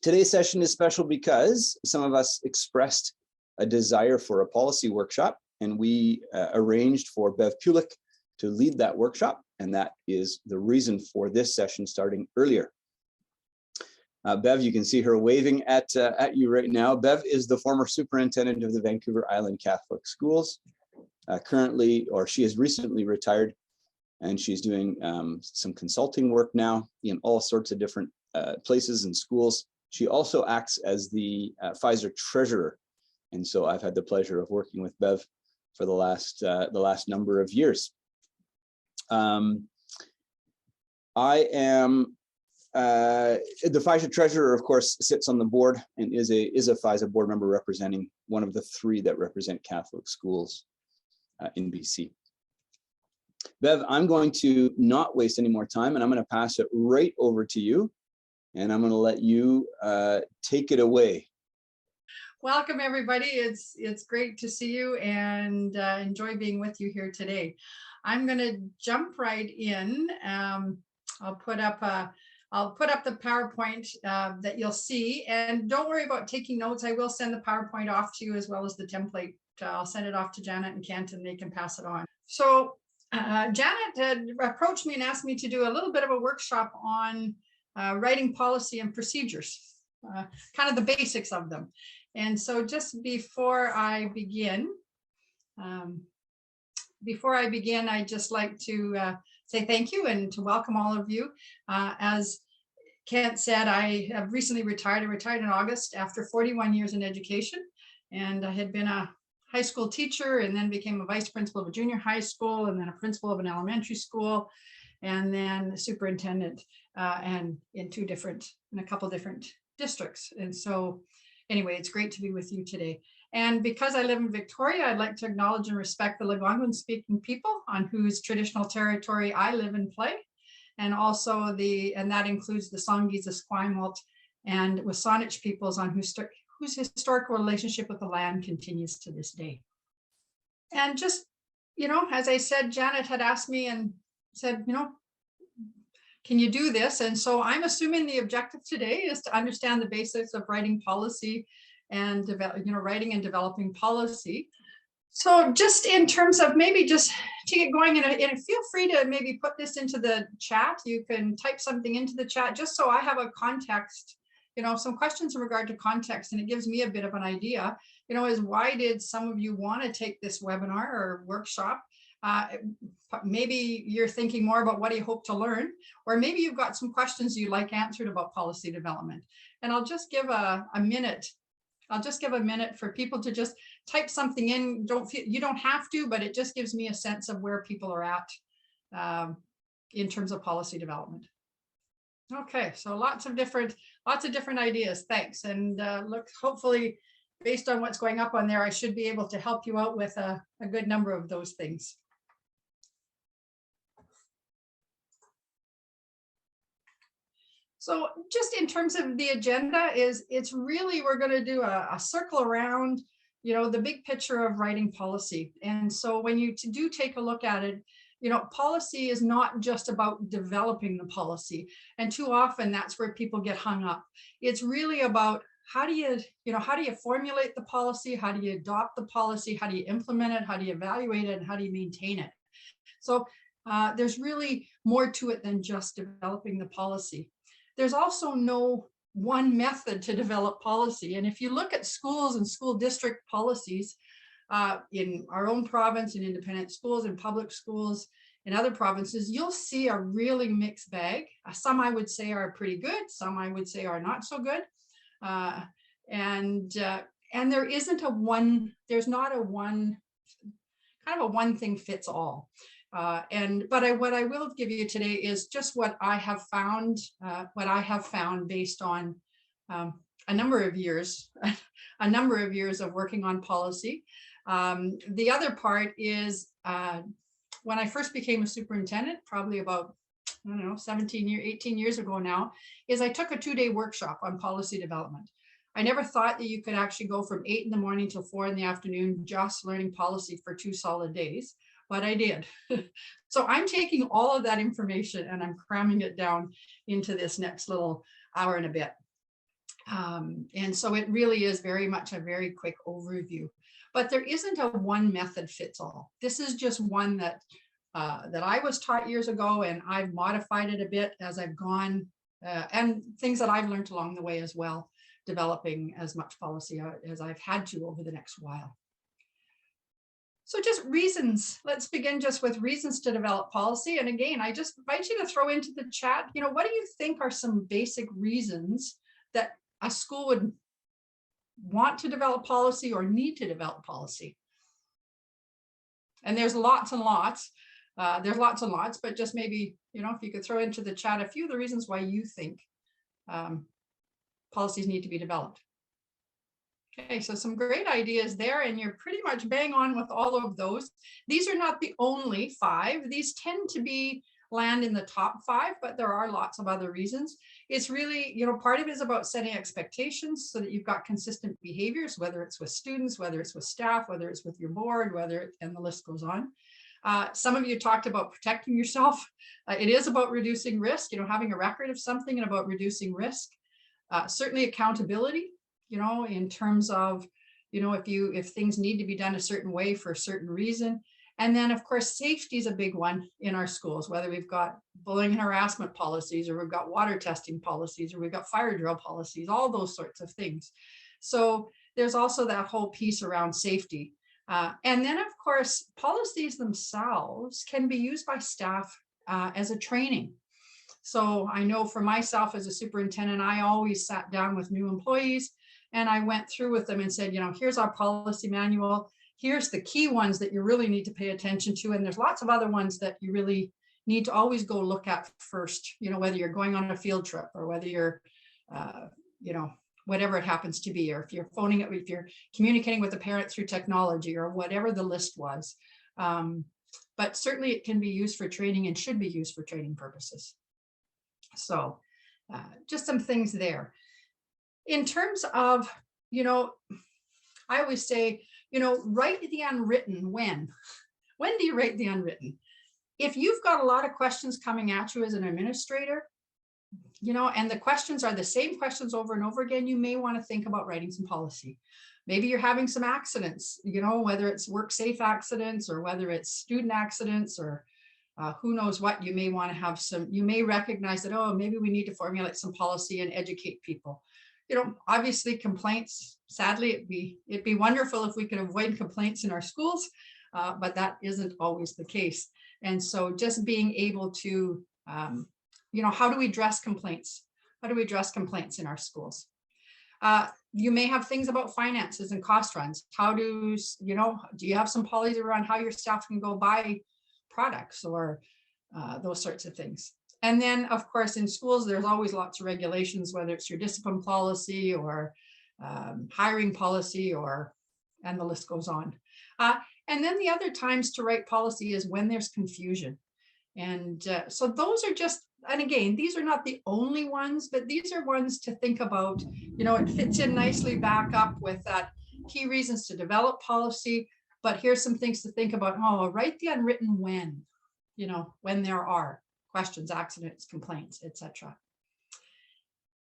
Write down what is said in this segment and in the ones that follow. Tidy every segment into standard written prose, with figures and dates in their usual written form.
Today's session is special because some of us expressed a desire for a policy workshop, and we arranged for Bev Pulyk to lead that workshop, and that is the reason for this session starting earlier. Bev, you can see her waving at you right now. Bev is the former superintendent of the Vancouver Island Catholic Schools. Currently, or she has recently retired, and she's doing some consulting work now in all sorts of different places and schools. She also acts as the FISA treasurer, and so I've had the pleasure of working with Bev for the last number of years. I am the FISA treasurer, of course, sits on the board and is a FISA board member representing one of the three that represent Catholic schools in BC. Bev, I'm going to not waste any more time, and I'm going to pass it right over to you. And I'm going to let you take it away. Welcome, everybody. It's great to see you and enjoy being with you here today. I'm going to jump right in. I'll put up the PowerPoint that you'll see, and don't worry about taking notes. I will send the PowerPoint off to you as well as the template. I'll send it off to Janet and Kent, and they can pass it on. So Janet had approached me and asked me to do a little bit of a workshop on writing policy and procedures, kind of the basics of them. And so just before I begin, I'd just like to say thank you and to welcome all of you. As Kent said, I have recently retired. I retired in August after 41 years in education, and I had been a high school teacher and then became a vice principal of a junior high school and then a principal of an elementary school, and then superintendent and in a couple different districts. And so anyway, it's great to be with you today. And because I live in Victoria, I'd like to acknowledge and respect the Algonquin speaking people on whose traditional territory I live and play. And also and that includes the Songhees, the Esquimalt, and Wasanich peoples on whose historical relationship with the land continues to this day. And just, as I said, Janet had asked me and said, can you do this? And so I'm assuming the objective today is to understand the basics of writing policy and writing and developing policy. So just in terms of maybe just to get going, and feel free to maybe put this into the chat. You can type something into the chat just so I have a context, some questions in regard to context, and it gives me a bit of an idea, is why did some of you want to take this webinar or workshop? Maybe you're thinking more about what do you hope to learn, or maybe you've got some questions you'd like answered about policy development. And I'll just give a minute. I'll just give a minute for people to just type something in. You don't have to, but it just gives me a sense of where people are at in terms of policy development. Okay, so lots of different ideas. Thanks. And look, hopefully, based on what's going up on there, I should be able to help you out with a good number of those things. So just in terms of the agenda, it's really, we're going to do a circle around, the big picture of writing policy. And so when you do take a look at it, policy is not just about developing the policy. And too often that's where people get hung up. It's really about how do you formulate the policy? How do you adopt the policy? How do you implement it? How do you evaluate it? And how do you maintain it? So there's really more to it than just developing the policy. There's also no one method to develop policy. And if you look at schools and school district policies in our own province, in independent schools and public schools in other provinces, you'll see a really mixed bag. Some I would say are pretty good. Some I would say are not so good. And there isn't there's not a one thing fits all. What I will give you today is just what I have found based on a number of years of working on policy. The other part is when I first became a superintendent, probably about 18 years ago now, is I took a 2-day workshop on policy development. I never thought that you could actually go from 8 in the morning till 4 in the afternoon just learning policy for 2 solid days, but I did. So I'm taking all of that information and I'm cramming it down into this next little hour and a bit. And so it really is very much a very quick overview, but there isn't a one method fits all. This is just one that I was taught years ago, and I've modified it a bit as I've gone, and things that I've learned along the way as well, developing as much policy as I've had to over the next while. So just reasons. Let's begin just with reasons to develop policy. And again, I just invite you to throw into the chat, what do you think are some basic reasons that a school would want to develop policy or need to develop policy? And there's lots and lots. There's lots and lots, but just maybe, if you could throw into the chat a few of the reasons why you think policies need to be developed. Okay, so some great ideas there, and you're pretty much bang on with all of those. These are not the only 5. These tend to land in the top 5, but there are lots of other reasons. It's really, part of it is about setting expectations so that you've got consistent behaviors, whether it's with students, whether it's with staff, whether it's with your board, and the list goes on. Some of you talked about protecting yourself. It is about reducing risk, having a record of something, and about reducing risk. Certainly accountability, in terms of, if things need to be done a certain way for a certain reason. And then, of course, safety is a big one in our schools, whether we've got bullying and harassment policies, or we've got water testing policies, or we've got fire drill policies, all those sorts of things. So there's also that whole piece around safety. And then, of course, policies themselves can be used by staff as a training. So I know for myself as a superintendent, I always sat down with new employees and I went through with them and said, here's our policy manual. Here's the key ones that you really need to pay attention to. And there's lots of other ones that you really need to always go look at first, whether you're going on a field trip or whether you're, whatever it happens to be, or if you're phoning it, if you're communicating with a parent through technology or whatever the list was. But certainly it can be used for training and should be used for training purposes. So just some things there. In terms of, I always say, write the unwritten when. When do you write the unwritten? If you've got a lot of questions coming at you as an administrator, and the questions are the same questions over and over again, you may want to think about writing some policy. Maybe you're having some accidents, whether it's work safe accidents or whether it's student accidents or who knows what, you may want to have you may recognize that, oh, maybe we need to formulate some policy and educate people. Obviously complaints, sadly, it'd be wonderful if we could avoid complaints in our schools, but that isn't always the case. And so just being able to, how do we address complaints? How do we address complaints in our schools? You may have things about finances and cost runs. How do you have some policies around how your staff can go buy products or those sorts of things? And then, of course, in schools, there's always lots of regulations, whether it's your discipline policy or hiring policy, and the list goes on. And then the other times to write policy is when there's confusion. And so those are just, and again, these are not the only ones, but these are ones to think about. It fits in nicely back up with that key reasons to develop policy. But here's some things to think about. Oh, write the unwritten when, when there are questions, accidents, complaints, etc.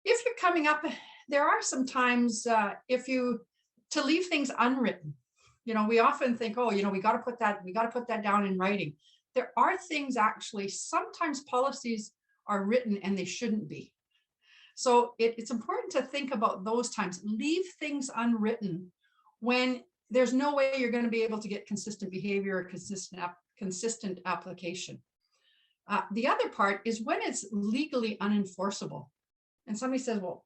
If you're coming up, there are some times to leave things unwritten. We often think, oh, we got to put that down in writing. There are things actually, sometimes policies are written and they shouldn't be. So it's important to think about those times. Leave things unwritten when there's no way you're going to be able to get consistent behavior or consistent application. The other part is when it's legally unenforceable. And somebody says, well,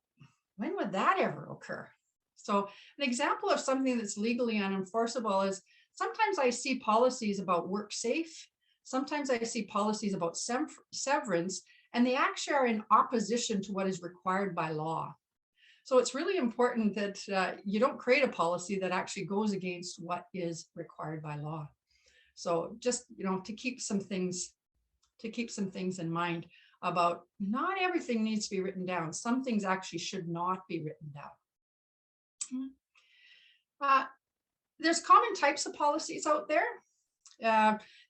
when would that ever occur? So an example of something that's legally unenforceable is sometimes I see policies about work safe. Sometimes I see policies about severance, and they actually are in opposition to what is required by law. So it's really important that you don't create a policy that actually goes against what is required by law. So just, to keep some things in mind about not everything needs to be written down. Some things actually should not be written down. There's common types of policies out there.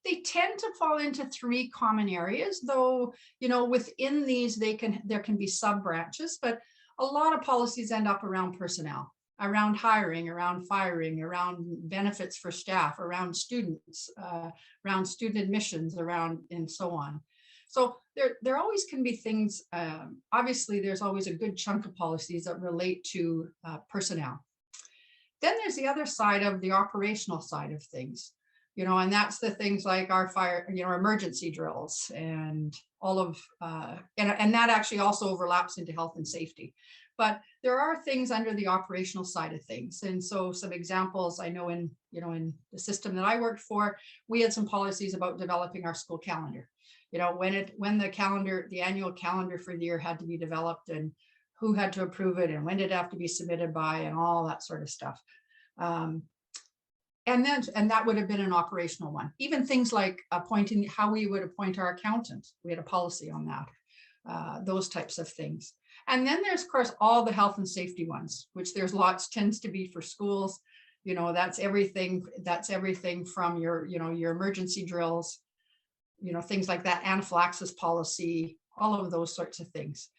They tend to fall into 3 common areas, though, within these, there can be sub branches, but a lot of policies end up around personnel, around hiring, around firing, around benefits for staff, around students, around student admissions, around, and so on. So there always can be things, obviously there's always a good chunk of policies that relate to personnel. Then there's the other side of the operational side of things, and that's the things like our fire, emergency drills and all of, and that actually also overlaps into health and safety. But there are things under the operational side of things. And so some examples, I know in the system that I worked for, we had some policies about developing our school calendar. When the annual calendar for the year had to be developed, and who had to approve it, and when did it have to be submitted by, and all that sort of stuff. And that would have been an operational one. Even things like appointing, how we would appoint our accountant. We had a policy on that, those types of things. And then there's, of course, all the health and safety ones, which there's lots, tends to be for schools. That's everything from your emergency drills, things like that, anaphylaxis policy, all of those sorts of things.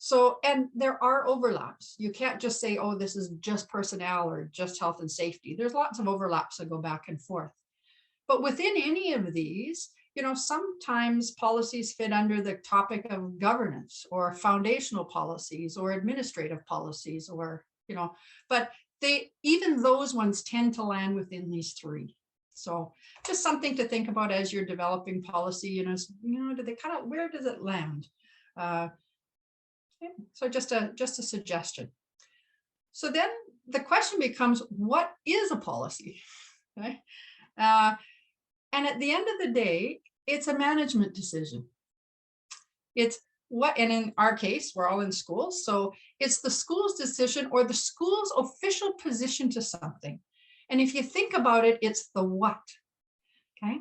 So, and there are overlaps. You can't just say, oh, this is just personnel or just health and safety. There's lots of overlaps that go back and forth. But within any of these, sometimes policies fit under the topic of governance or foundational policies or administrative policies, or, but even those ones tend to land within these three. So just something to think about as you're developing policy, do they where does it land? So just a suggestion. So then the question becomes, what is a policy? Okay. And at the end of the day, it's a management decision. It's and in our case, we're all in schools. So it's the school's decision or the school's official position to something. And if you think about it, it's the what. Okay.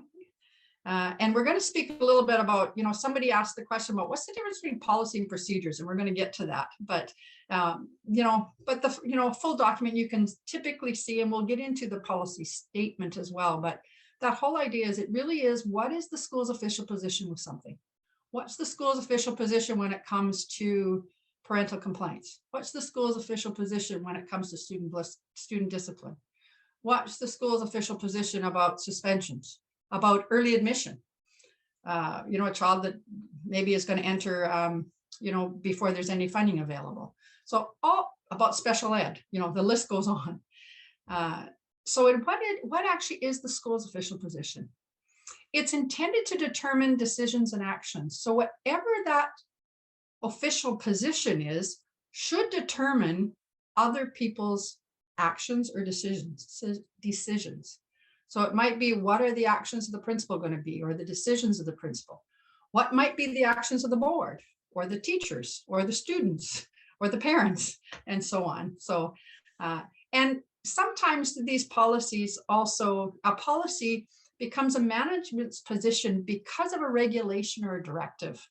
And we're going to speak a little bit about, somebody asked the question about what's the difference between policy and procedures, and we're going to get to that. But, but the, full document you can typically see, and we'll get into the policy statement as well. But that whole idea is, it really is, what is the school's official position with something? What's the school's official position when it comes to parental complaints? What's the school's official position when it comes to student discipline? What's the school's official position about suspensions, about early admission? A child that maybe is going to enter, before there's any funding available. So all about special ed, the list goes on. So what actually is the school's official position? It's intended to determine decisions and actions. So whatever that official position is, should determine other people's actions or decisions. So it might be, what are the actions of the principal going to be, or the decisions of the principal? What might be the actions of the board, or the teachers, or the students, or the parents, and so on. So, and sometimes these policies also, a policy becomes a management's position because of a regulation or a directive,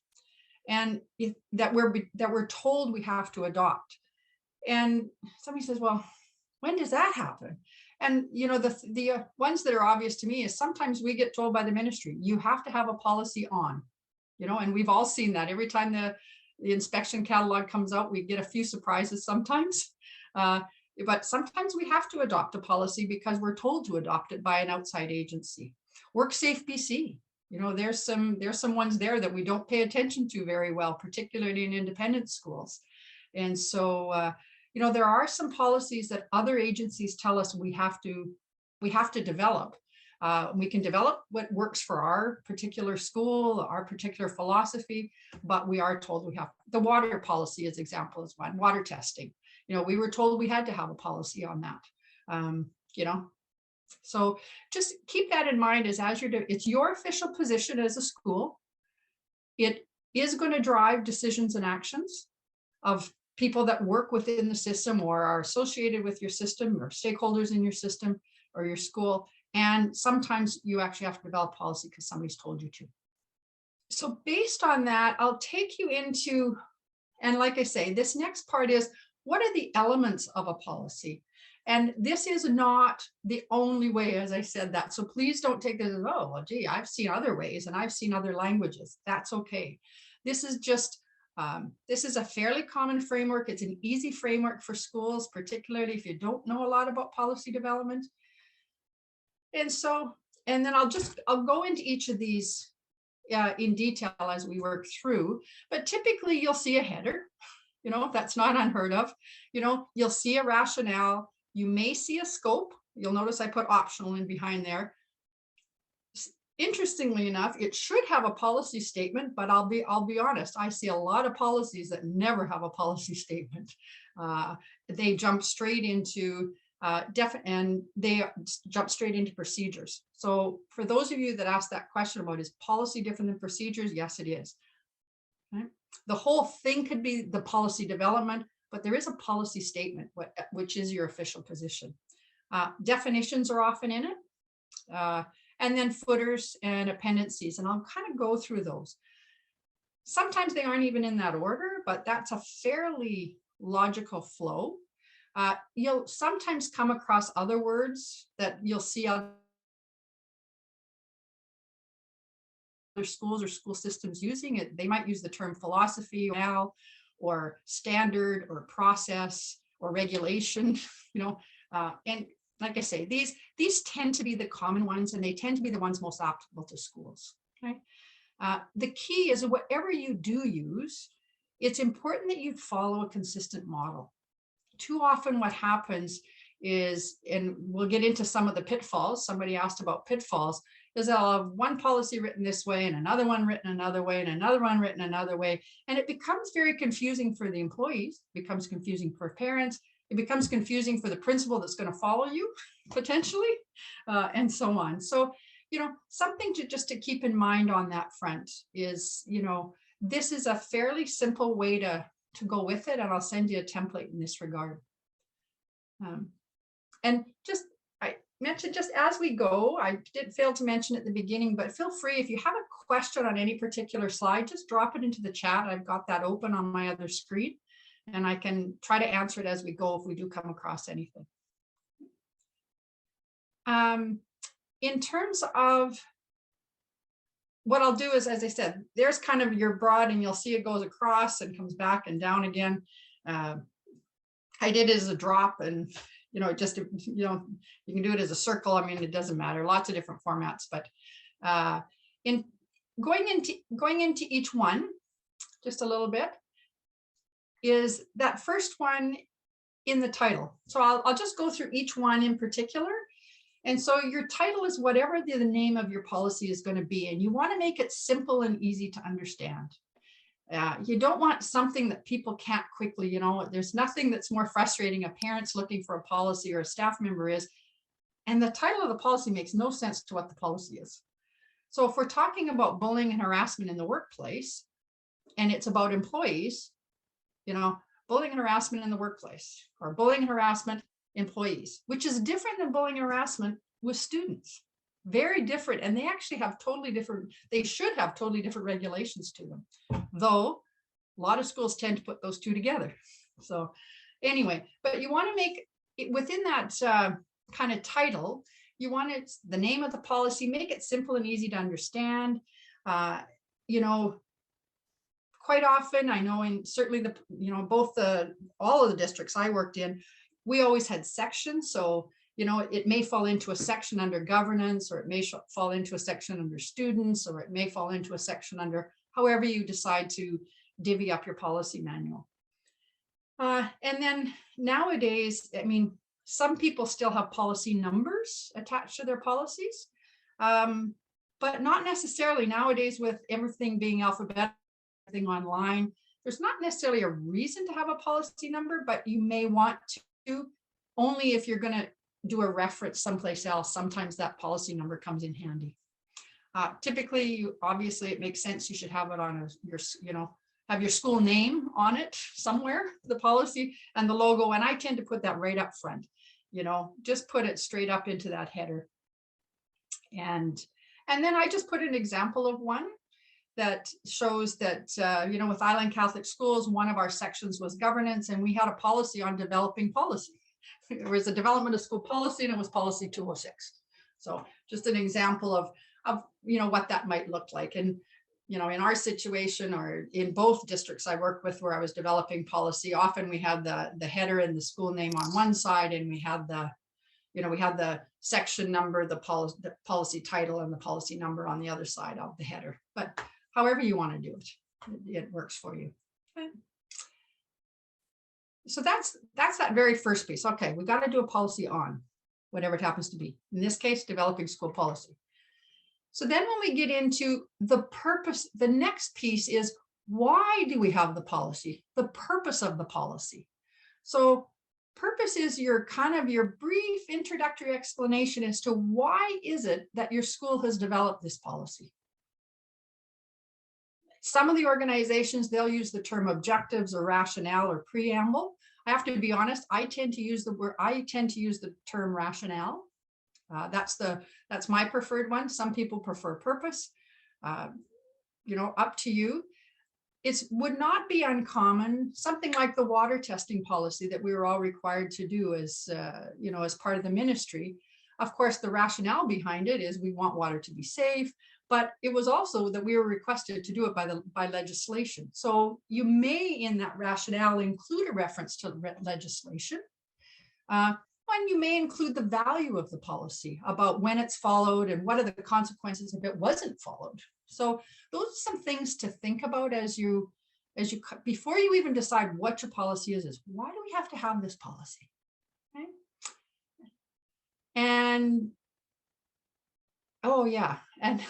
and that we're told we have to adopt. And somebody says, well, when does that happen? And the ones that are obvious to me is, sometimes we get told by the ministry, you have to have a policy on, and we've all seen that. Every time the inspection catalog comes out, we get a few surprises sometimes. But sometimes we have to adopt a policy because we're told to adopt it by an outside agency. WorkSafe BC, there's some ones there that we don't pay attention to very well, particularly in independent schools. And so, there are some policies that other agencies tell us we have to develop. We can develop what works for our particular school, our particular philosophy, but we are told we have. The water policy as example is one, water testing. We were told we had to have a policy on that. So just keep that in mind as you're doing. It's your official position as a school. It is going to drive decisions and actions of people that work within the system or are associated with your system, or stakeholders in your system or your school. And sometimes you actually have to develop policy because somebody's told you to. So based on that, I'll take you into, and like I say, this next part is, what are the elements of a policy? And this is not the only way, as I said that. So please don't take this as, oh, well, gee, I've seen other ways and I've seen other languages. That's okay. This is just This is a fairly common framework. It's an easy framework for schools, particularly if you don't know a lot about policy development. And then I'll go into each of these in detail as we work through, but typically you'll see a header, that's not unheard of. You'll see a rationale. You may see a scope. You'll notice I put optional in behind there. Interestingly enough, it should have a policy statement, but I'll be honest, I see a lot of policies that never have a policy statement. They jump straight into procedures. So for those of you that asked that question about, is policy different than procedures? Yes, it is. Okay. The whole thing could be the policy development, but there is a policy statement, which is your official position. Definitions are often in it. And then footers and appendices, and I'll kind of go through those. Sometimes they aren't even in that order, but that's a fairly logical flow. You'll sometimes come across other words that you'll see other schools or school systems using it. They might use the term philosophy or standard or process or regulation, and like I say, these tend to be the common ones, and they tend to be the ones most applicable to schools. Okay. The key is whatever you do use, it's important that you follow a consistent model. Too often what happens is, and we'll get into some of the pitfalls, somebody asked about pitfalls, is I'll have one policy written this way and another one written another way and another one written another way. And it becomes very confusing for the employees, becomes confusing for parents, it becomes confusing for the principal that's going to follow you potentially, and so on. So, something to keep in mind on that front is, this is a fairly simple way to go with it. And I'll send you a template in this regard. And I mentioned just as we go, I did fail to mention at the beginning, but feel free, if you have a question on any particular slide, just drop it into the chat. I've got that open on my other screen, and I can try to answer it as we go if we do come across anything. In terms of what I'll do is, as I said, there's kind of your broad, and you'll see it goes across and comes back and down again. I did it as a drop, and you can do it as a circle. I mean, it doesn't matter. Lots of different formats, but in going into each one, just a little bit, is that first one in the title. So I'll just go through each one in particular. And so your title is whatever the name of your policy is going to be, and you want to make it simple and easy to understand. You don't want something that people can't quickly, there's nothing that's more frustrating a parent's looking for a policy or a staff member is, and the title of the policy makes no sense to what the policy is. So if we're talking about bullying and harassment in the workplace, and it's about employees, bullying and harassment in the workplace, or bullying and harassment employees, which is different than bullying and harassment with students. Very different, and they actually have they should have totally different regulations to them, though a lot of schools tend to put those two together. So anyway, but you want to make it within that kind of title, you want it, the name of the policy, make it simple and easy to understand. Quite often, I know in certainly all of the districts I worked in, we always had sections. So, it may fall into a section under governance, or it may fall into a section under students, or it may fall into a section under however you decide to divvy up your policy manual. And then nowadays, some people still have policy numbers attached to their policies, but not necessarily. Nowadays, with everything being alphabetical, everything online, there's not necessarily a reason to have a policy number, but you may want to, only if you're going to do a reference someplace else. Sometimes that policy number comes in handy. Typically, obviously, it makes sense. You should have it on have your school name on it somewhere, the policy and the logo. And I tend to put that right up front, just put it straight up into that header. And then I just put an example of one that shows that, with Island Catholic Schools, one of our sections was governance, and we had a policy on developing policy. There was a development of school policy, and it was policy 206. So just an example of what that might look like. And you know, in our situation or in both districts I worked with where I was developing policy, often we had the header and the school name on one side, and we had the, you know, we had the section number, the policy title and the policy number on the other side of the header. But however you want to do it, it works for you. Okay. So that's that very first piece. Okay, we got to do a policy on whatever it happens to be. In this case, developing school policy. So then when we get into the purpose, the next piece is, why do we have the policy? The purpose of the policy. So purpose is your kind of your brief introductory explanation as to why is it that your school has developed this policy. Some of the organizations, they'll use the term objectives or rationale or preamble. I have to be honest, I tend to use the term rationale. That's my preferred one. Some people prefer purpose. You know, up to you. It would not be uncommon, something like the water testing policy that we were all required to do as, you know, as part of the ministry. Of course, the rationale behind it is we want water to be safe, but it was also that we were requested to do it by legislation. So you may, in that rationale, include a reference to legislation. And you may include the value of the policy about when it's followed and what are the consequences if it wasn't followed. So those are some things to think about as you before you even decide what your policy is why do we have to have this policy? Okay. And oh yeah, and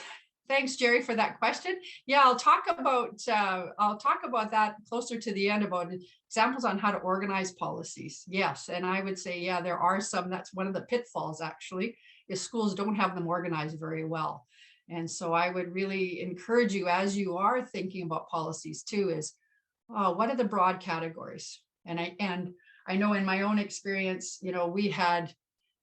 thanks, Jerry, for that question. Yeah, I'll talk about that closer to the end about examples on how to organize policies. Yes, and I would say, yeah, there are some. That's one of the pitfalls, actually, is schools don't have them organized very well. And so I would really encourage you, as you are thinking about policies too, is what are the broad categories? And I know in my own experience, you know, we had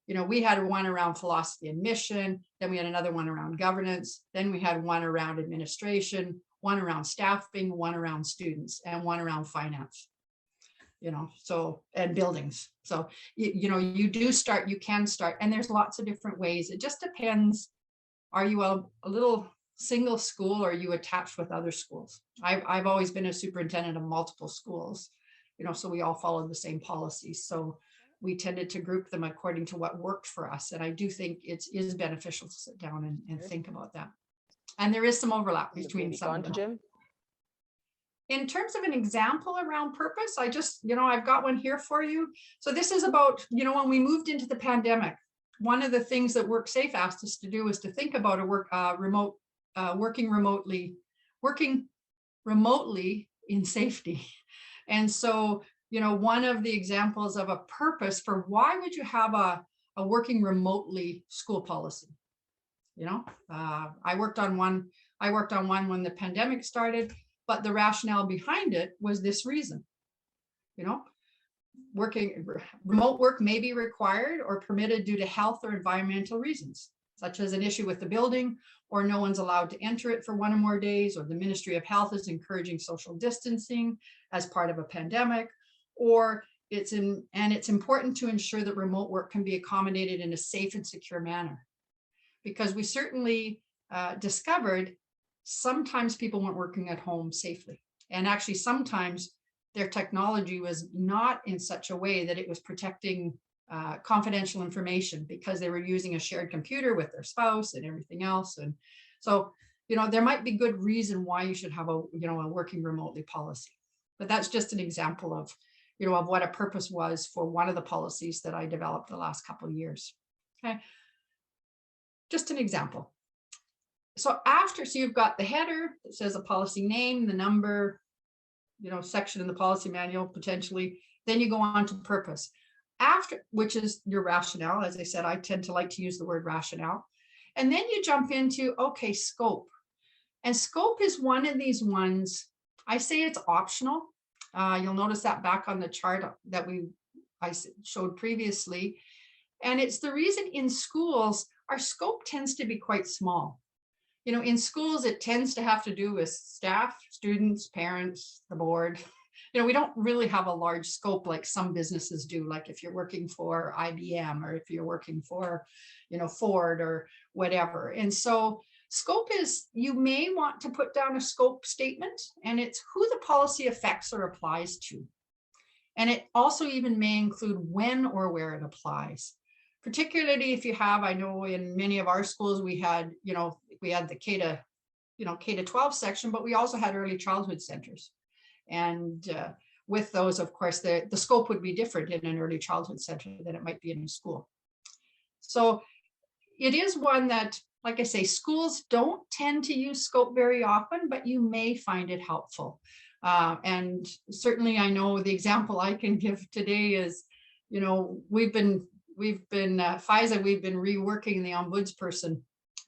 one around philosophy and mission, then we had another one around governance, then we had one around administration, one around staffing, one around students, and one around finance. You know, so, and buildings. So, you know, you can start, and there's lots of different ways. It just depends. Are you a little single school, or are you attached with other schools? I've always been a superintendent of multiple schools, you know, so we all followed the same policies. So we tended to group them according to what worked for us. And I do think it is beneficial to sit down and think about that. And there is some overlap between some of them. Jim? In terms of an example around purpose, I just, you know, I've got one here for you. So this is about, you know, when we moved into the pandemic, one of the things that WorkSafe asked us to do was to think about working remotely in safety. And so, you know, one of the examples of a purpose for why would you have a working remotely school policy? You know, I worked on one when the pandemic started, but the rationale behind it was this reason. You know, remote work may be required or permitted due to health or environmental reasons, such as an issue with the building, or no one's allowed to enter it for one or more days, or the Ministry of Health is encouraging social distancing as part of a pandemic, or it's important to ensure that remote work can be accommodated in a safe and secure manner. Because we certainly discovered sometimes people weren't working at home safely. And actually sometimes their technology was not in such a way that it was protecting confidential information, because they were using a shared computer with their spouse and everything else. And so, you know, there might be good reason why you should have a working remotely policy. But that's just an example of, you know, of what a purpose was for one of the policies that I developed the last couple of years. Okay. Just an example. So you've got the header that says a policy name, the number, you know, section in the policy manual potentially. Then you go on to purpose, which is your rationale. As I said, I tend to like to use the word rationale. And then you jump into, okay, scope. And scope is one of these ones, I say it's optional. You'll notice that back on the chart that I showed previously. And it's the reason in schools, our scope tends to be quite small. You know, in schools, it tends to have to do with staff, students, parents, the board. You know, we don't really have a large scope like some businesses do, like if you're working for IBM or if you're working for, you know, Ford or whatever. And so Scope is, you may want to put down a scope statement, and it's who the policy affects or applies to. And it also even may include when or where it applies. Particularly if you have, I know in many of our schools, we had the K to 12 section, but we also had early childhood centers. And with those, of course, the scope would be different in an early childhood center than it might be in a school. So it is one that, like I say, schools don't tend to use scope very often, but you may find it helpful. And certainly I know the example I can give today is, we've been FISA, we've been reworking the ombudsperson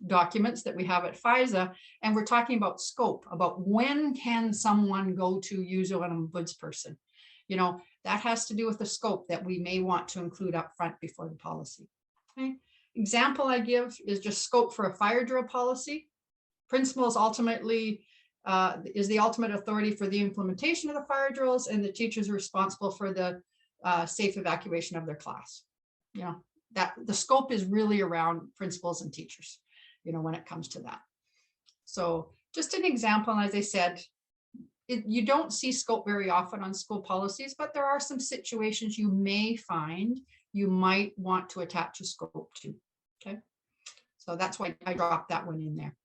documents that we have at FISA, and we're talking about scope, about when can someone go to use an ombudsperson. That has to do with the scope that we may want to include up front before the policy. Okay. Example I give is just scope for a fire drill policy. Principals ultimately is the ultimate authority for the implementation of the fire drills, and the teachers are responsible for the safe evacuation of their class. That the scope is really around principals and teachers, when it comes to that. So just an example, as I said, you don't see scope very often on school policies, but there are some situations you may find you might want to attach a scope to. Okay, so that's why I dropped that one in there.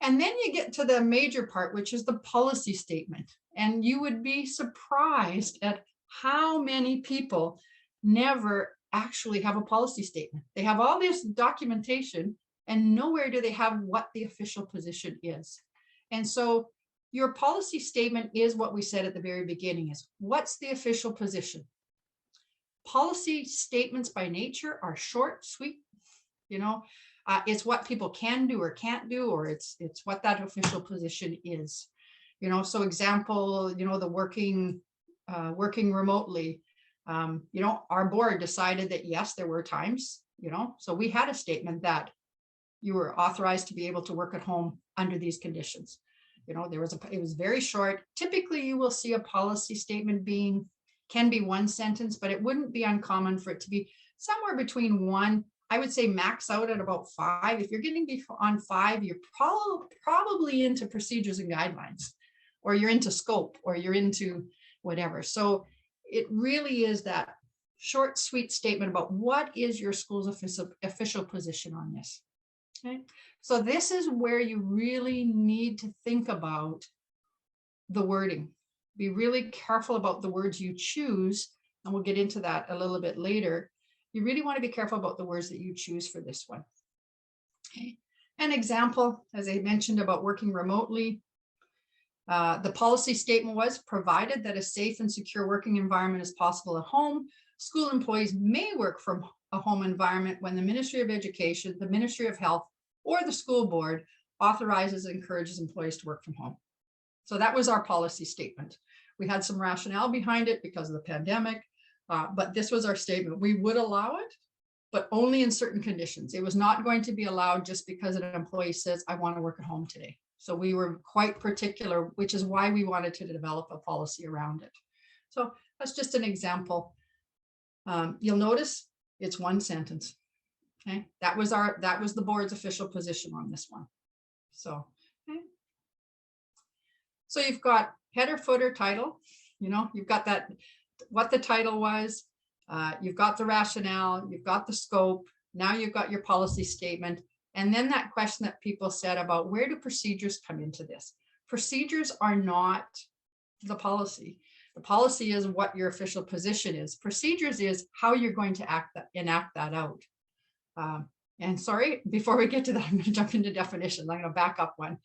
And then you get to the major part, which is the policy statement. And you would be surprised at how many people never actually have a policy statement. They have all this documentation and nowhere do they have what the official position is. And so your policy statement is what we said at the very beginning, is what's the official position? Policy statements by nature are short, sweet, it's what people can do or can't do, or it's what that official position is. So example, the working remotely, our board decided that yes, there were times, so we had a statement that you were authorized to be able to work at home under these conditions. It was very short. Typically you will see a policy statement can be one sentence, but it wouldn't be uncommon for it to be somewhere between one, I would say max out at about 5. If you're getting on 5, you're probably into procedures and guidelines, or you're into scope, or you're into whatever. So it really is that short, sweet statement about what is your school's official position on this. Okay. So this is where you really need to think about the wording. Be really careful about the words you choose, and we'll get into that a little bit later. You really want to be careful about the words that you choose for this one. Okay. An example, as I mentioned about working remotely, the policy statement was provided that a safe and secure working environment is possible at home. School employees may work from a home environment when the Ministry of Education, the Ministry of Health, or the school board authorizes and encourages employees to work from home. So that was our policy statement. We had some rationale behind it because of the pandemic, but this was our statement. We would allow it, but only in certain conditions. It was not going to be allowed just because an employee says, I want to work at home today. So we were quite particular, which is why we wanted to develop a policy around it. So that's just an example. You'll notice it's one sentence. Okay, that was the board's official position on this one. So, okay. So you've got header, footer, title. You've got that, what the title was. You've got the rationale. You've got the scope. Now you've got your policy statement. And then that question that people said about where do procedures come into this? Procedures are not the policy. The policy is what your official position is. Procedures is how you're going to enact that out. And sorry, before we get to that, I'm going to jump into definitions. I'm going to back up one.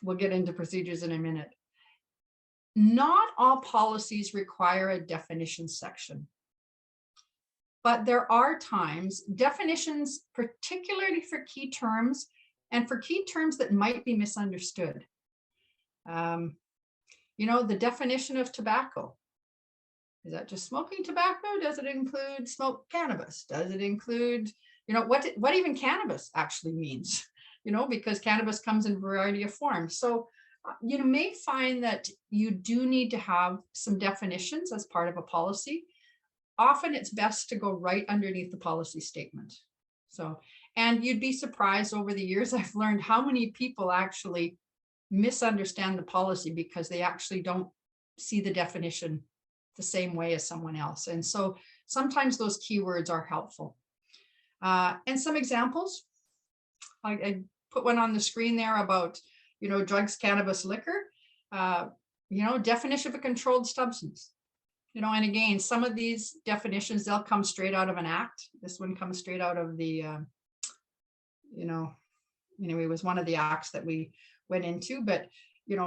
We'll get into procedures in a minute. Not all policies require a definition section. But there are times definitions, particularly for key terms and for key terms that might be misunderstood. The definition of tobacco. Is that just smoking tobacco? Does it include smoke cannabis? Does it include, what even cannabis actually means? Because cannabis comes in a variety of forms. So you may find that you do need to have some definitions as part of a policy. Often it's best to go right underneath the policy statement. So, And you'd be surprised, over the years I've learned how many people actually misunderstand the policy because they actually don't see the definition the same way as someone else. And so sometimes those keywords are helpful. And some examples, I put one on the screen there about, drugs, cannabis, liquor, definition of a controlled substance. And again, some of these definitions, they'll come straight out of an act. This one comes straight out of the, it was one of the acts that we went into, but,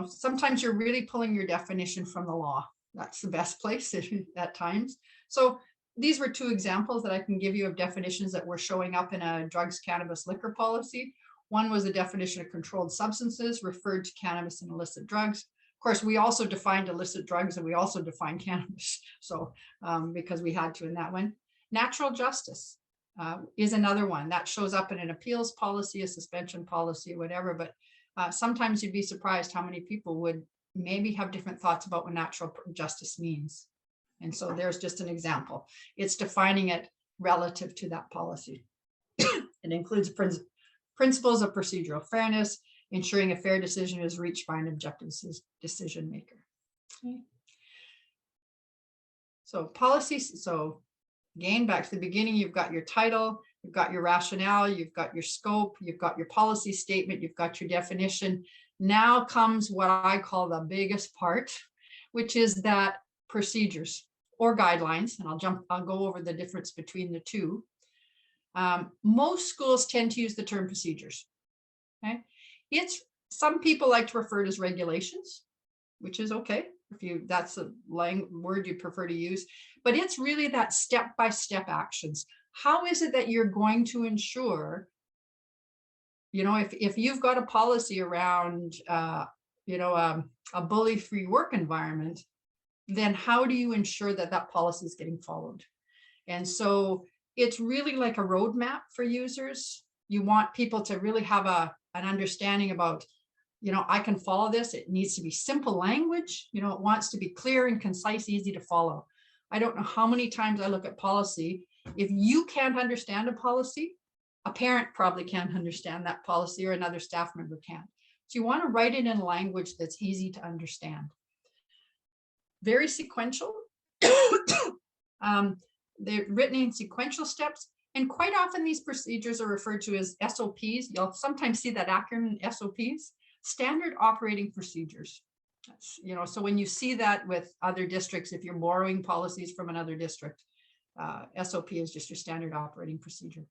sometimes you're really pulling your definition from the law. That's the best place at times. So these were two examples that I can give you of definitions that were showing up in a drugs, cannabis, liquor policy. One was a definition of controlled substances, referred to cannabis and illicit drugs. Of course, we also defined illicit drugs and we also defined cannabis. So because we had to in that one. Natural justice is another one that shows up in an appeals policy, a suspension policy, or whatever. But sometimes you'd be surprised how many people would maybe have different thoughts about what natural justice means. And so there's just an example. It's defining it relative to that policy. It includes principles of procedural fairness, ensuring a fair decision is reached by an objective decision maker. Okay. So policies, so again, back to the beginning, you've got your title, you've got your rationale, you've got your scope, you've got your policy statement, you've got your definition. Now comes what I call the biggest part, which is that procedures or guidelines, and I'll go over the difference between the two. Most schools tend to use the term procedures. Okay, some people like to refer to it as regulations, which is okay if that's the word you prefer to use, but it's really that step-by-step actions. How is it that you're going to ensure, if you've got a policy around, a bully-free work environment, then how do you ensure that that policy is getting followed? And so it's really like a roadmap for users. You want people to really have an understanding about, I can follow this. It needs to be simple language. It wants to be clear and concise, easy to follow. I don't know how many times I look at policy. If you can't understand a policy, a parent probably can't understand that policy, or another staff member can't. So you want to write it in language that's easy to understand. Very sequential. They're written in sequential steps, and quite often these procedures are referred to as SOPs. You'll sometimes see that acronym, SOPs, standard operating procedures. That's, so when you see that with other districts, if you're borrowing policies from another district, SOP is just your standard operating procedure.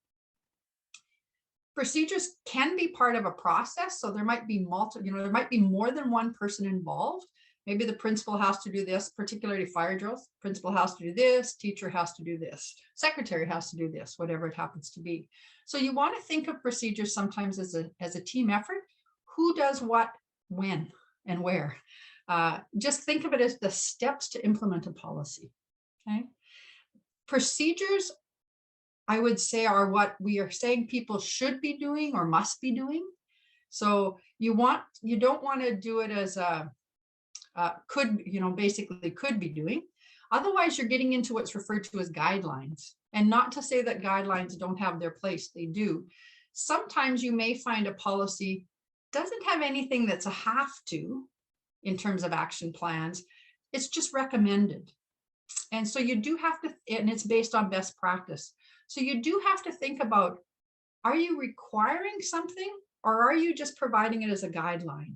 Procedures can be part of a process, so there might be there might be more than one person involved. Maybe the principal has to do this, particularly fire drills. Principal has to do this, teacher has to do this, secretary has to do this, whatever it happens to be. So you want to think of procedures sometimes as a team effort. Who does what, when, and where? Just think of it as the steps to implement a policy. Okay. Procedures, I would say, are what we are saying people should be doing or must be doing. So you don't want to do it as a basically could be doing. Otherwise, you're getting into what's referred to as guidelines. And not to say that guidelines don't have their place, they do. Sometimes you may find a policy doesn't have anything that's a have to in terms of action plans. It's just recommended. And so you do have to, and it's based on best practice. So you do have to think about, are you requiring something, or are you just providing it as a guideline?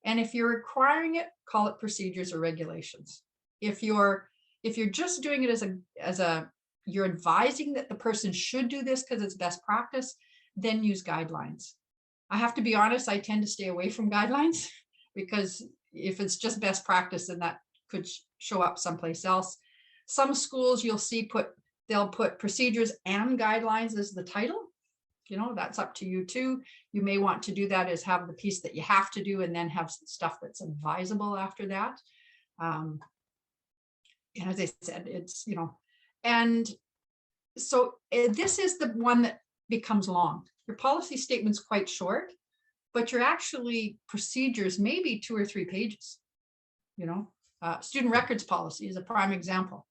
And if you're requiring it, call it procedures or regulations. If you're just doing it as you're advising that the person should do this because it's best practice, then use guidelines. I have to be honest, I tend to stay away from guidelines, because if it's just best practice, then that could show up someplace else. Some schools you'll see they'll put procedures and guidelines as the title. That's up to you too. You may want to do that as have the piece that you have to do, and then have stuff that's advisable after that. And as I said, it's, and so this is the one that becomes long. Your policy statement's quite short, but your actually procedures may be 2 or 3 pages. Student records policy is a prime example.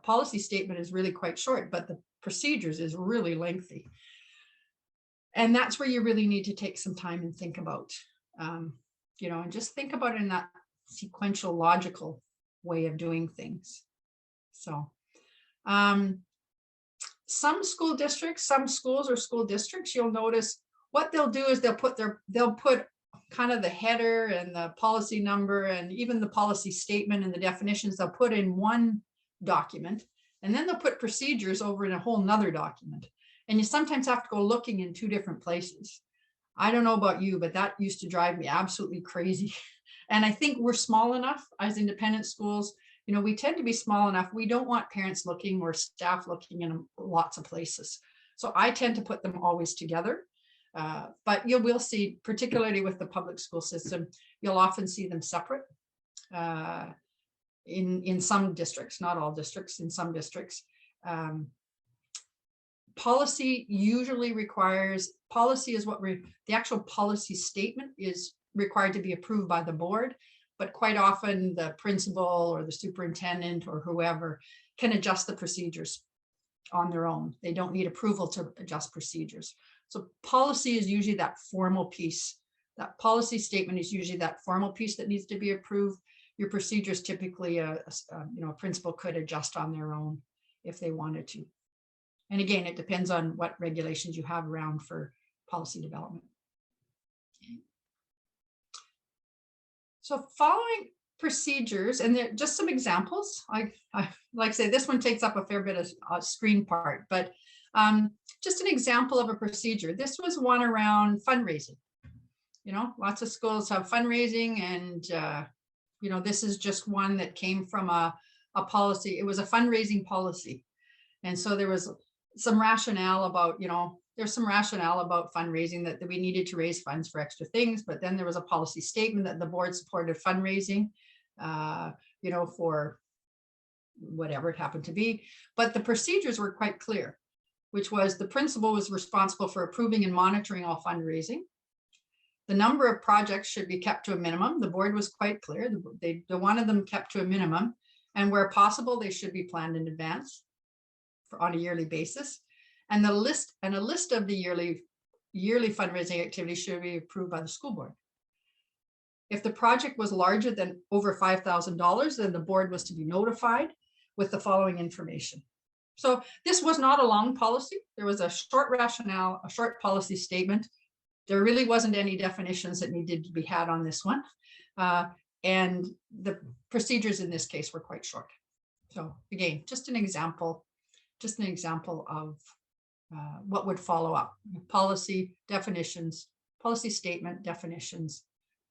Policy statement is really quite short, but the procedures is really lengthy. And that's where you really need to take some time and think about, you know, and just think about it in that sequential, logical way of doing things. So some school districts, some schools or school districts, you'll notice what they'll do is they'll put kind of the header and the policy number and even the policy statement and the definitions they'll put in one document, and then they'll put procedures over in a whole nother document. And you sometimes have to go looking in two different places. I don't know about you, but that used to drive me absolutely crazy. And I think we're small enough as independent schools, you know, we tend to be small enough. We don't want parents looking or staff looking in lots of places. So I tend to put them always together. But you will see, particularly with the public school system, you'll often see them separate in some districts, not all districts, in some districts. Policy usually requires, policy is what the actual policy statement is required to be approved by the board, but quite often the principal or the superintendent or whoever can adjust the procedures on their own. They don't need approval to adjust procedures. So policy is usually that formal piece. That policy statement is usually that formal piece that needs to be approved. Your procedures typically, you know, a principal could adjust on their own if they wanted to. And again, it depends on what regulations you have around for policy development. Okay. So following procedures, and there just some examples. I like I say, this one takes up a fair bit of screen part, but just an example of a procedure. This was one around fundraising. You know, lots of schools have fundraising, and you know, this is just one that came from a policy. It was a fundraising policy, and so there was some rationale about, you know, there's some rationale about fundraising that we needed to raise funds for extra things, but then there was a policy statement that the board supported fundraising, you know, for whatever it happened to be. But the procedures were quite clear, which was the principal was responsible for approving and monitoring all fundraising. The number of projects should be kept to a minimum. The board was quite clear. They wanted them kept to a minimum, and where possible, they should be planned in advance on a yearly basis. And a list of the yearly fundraising activities should be approved by the school board. If the project was larger than over $5,000, then the board was to be notified with the following information. So this was not a long policy. There was a short rationale, a short policy statement. There really wasn't any definitions that needed to be had on this one. And the procedures in this case were quite short. So again, just an example of what would follow up: policy, definitions, policy statement, definitions,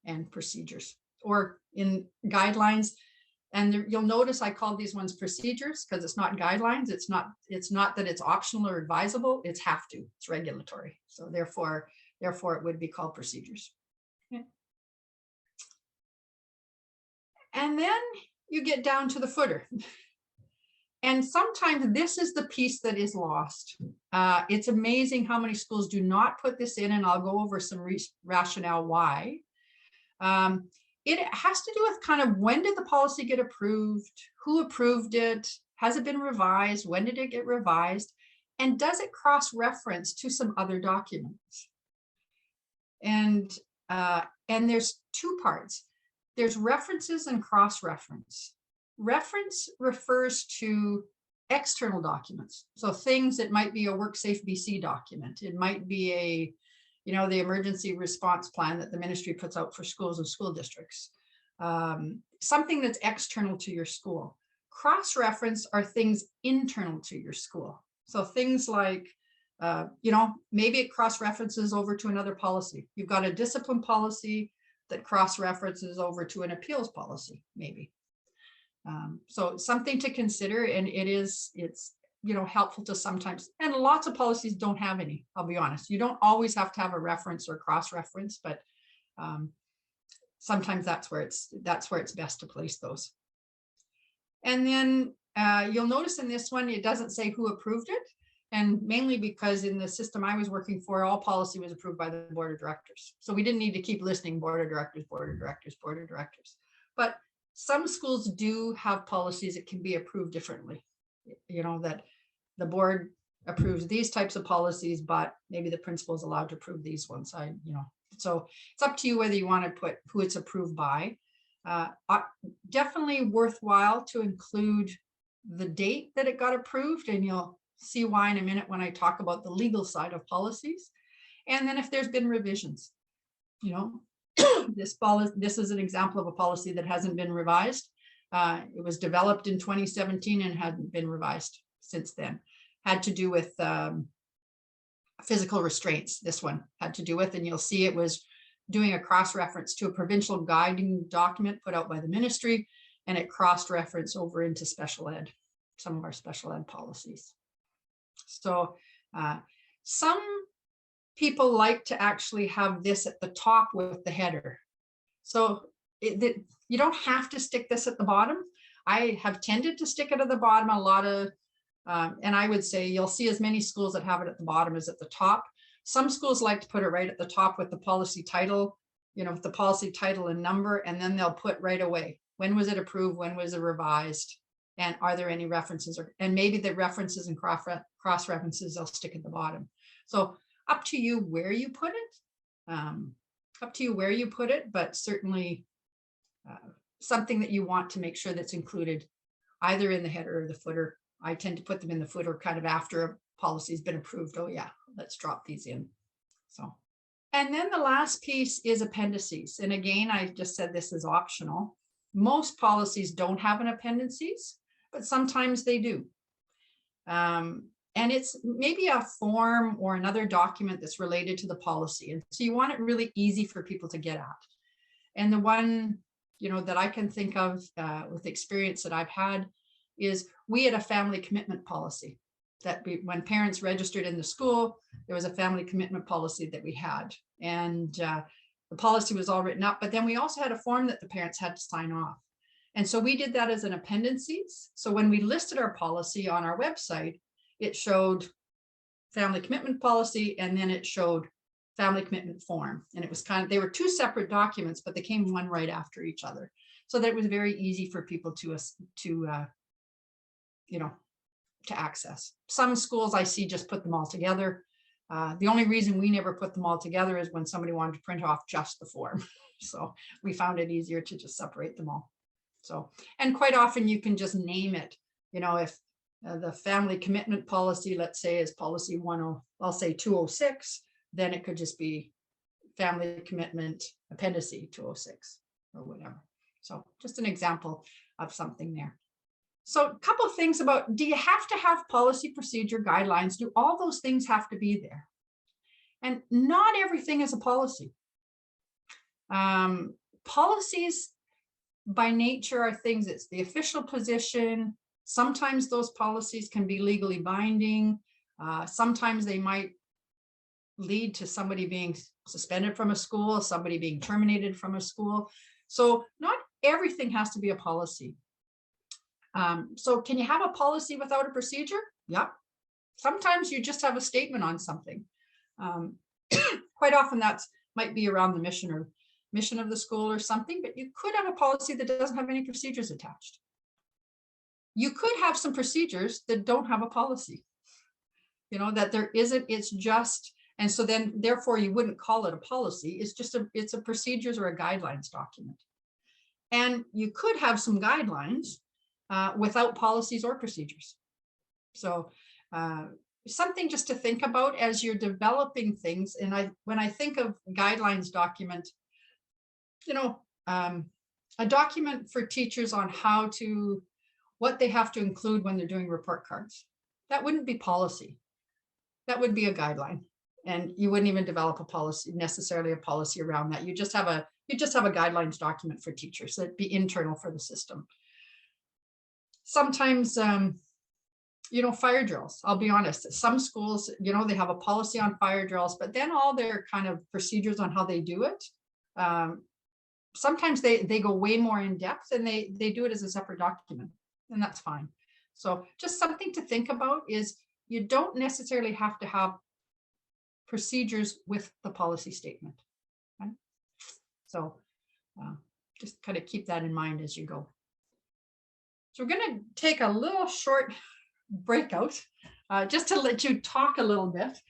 and procedures, or in guidelines. And you'll notice I called these ones procedures because it's not guidelines. It's not that it's optional or advisable. It's have to. It's regulatory. So therefore it would be called procedures. Okay. And then you get down to the footer. And sometimes this is the piece that is lost. It's amazing how many schools do not put this in, and I'll go over some rationale why. It has to do with kind of, when did the policy get approved? Who approved it? Has it been revised? When did it get revised? And does it cross-reference to some other documents? And there's two parts. There's references and cross-reference. Reference refers to external documents. So things that might be a WorkSafe BC document. It might be a, you know, the emergency response plan that the ministry puts out for schools and school districts. Something that's external to your school. Cross-reference are things internal to your school. So things like, you know, maybe it cross-references over to another policy. You've got a discipline policy that cross-references over to an appeals policy, maybe. So something to consider, and it's, you know, helpful to sometimes, and lots of policies don't have any, I'll be honest. You don't always have to have a reference or cross-reference, but sometimes that's where it's best to place those. And then you'll notice in this one, it doesn't say who approved it. And mainly because in the system I was working for, all policy was approved by the board of directors. So we didn't need to keep listing board of directors, board of directors, board of directors. But some schools do have policies that can be approved differently. You know, that the board approves these types of policies, but maybe the principal is allowed to approve these ones. So it's up to you whether you want to put who it's approved by. Definitely worthwhile to include the date that it got approved, and you'll see why in a minute when I talk about the legal side of policies. And then if there's been revisions, this is an example of a policy that hasn't been revised. It was developed in 2017 and hadn't been revised since then. Had to do with physical restraints. This one had to do with, and you'll see it was doing a cross-reference to a provincial guiding document put out by the ministry, and it cross-referenced over into special ed, some of our special ed policies. So some people like to actually have this at the top with the header. So you don't have to stick this at the bottom. I have tended to stick it at the bottom a lot of, and I would say you'll see as many schools that have it at the bottom as at the top. Some schools like to put it right at the top with the policy title, with the policy title and number, and then they'll put right away, when was it approved, when was it revised, and are there any references, and maybe the references and cross references they'll stick at the bottom. So up to you where you put it, but certainly something that you want to make sure that's included either in the header or the footer. I tend to put them in the footer kind of after a policy has been approved. Oh yeah, let's drop these in. So, and then the last piece is appendices. And again, I just said this is optional. Most policies don't have an appendices, but sometimes they do. And it's maybe a form or another document that's related to the policy. And so you want it really easy for people to get at. And the one, that I can think of with experience that I've had is we had a family commitment policy that when parents registered in the school, there was a family commitment policy that we had. And the policy was all written up, but then we also had a form that the parents had to sign off. And so we did that as an appendices. So when we listed our policy on our website, it showed family commitment policy, and then it showed family commitment form. And it was they were two separate documents, but they came one right after each other. So that it was very easy for people to access. Some schools I see just put them all together. The only reason we never put them all together is when somebody wanted to print off just the form. So we found it easier to just separate them all. So, and quite often you can just name it, if the family commitment policy, let's say, is policy 206, then it could just be family commitment appendix 206 or whatever. So just an example of something there. So a couple of things about, do you have to have policy, procedure, guidelines? Do all those things have to be there? And not everything is a policy. Policies by nature are things, it's the official position. Sometimes those policies can be legally binding. Sometimes they might lead to somebody being suspended from a school, somebody being terminated from a school. So not everything has to be a policy. So can you have a policy without a procedure? Yep. Sometimes you just have a statement on something. Quite often that might be around the mission of the school or something, but you could have a policy that doesn't have any procedures attached. You could have some procedures that don't have a policy, that there isn't, it's just, and so then therefore you wouldn't call it a policy. It's just it's a procedures or a guidelines document. And you could have some guidelines without policies or procedures. So something just to think about as you're developing things. And when I think of guidelines document, a document for teachers on what they have to include when they're doing report cards. That wouldn't be policy. That would be a guideline. And you wouldn't even develop necessarily a policy around that. You just have a guidelines document for teachers. So it'd be internal for the system. Sometimes, fire drills, I'll be honest, some schools, they have a policy on fire drills, but then all their kind of procedures on how they do it, sometimes they go way more in depth and they do it as a separate document, and that's fine. So just something to think about is you don't necessarily have to have procedures with the policy statement. Right? So just kind of keep that in mind as you go. So we're going to take a little short breakout. just to let you talk a little bit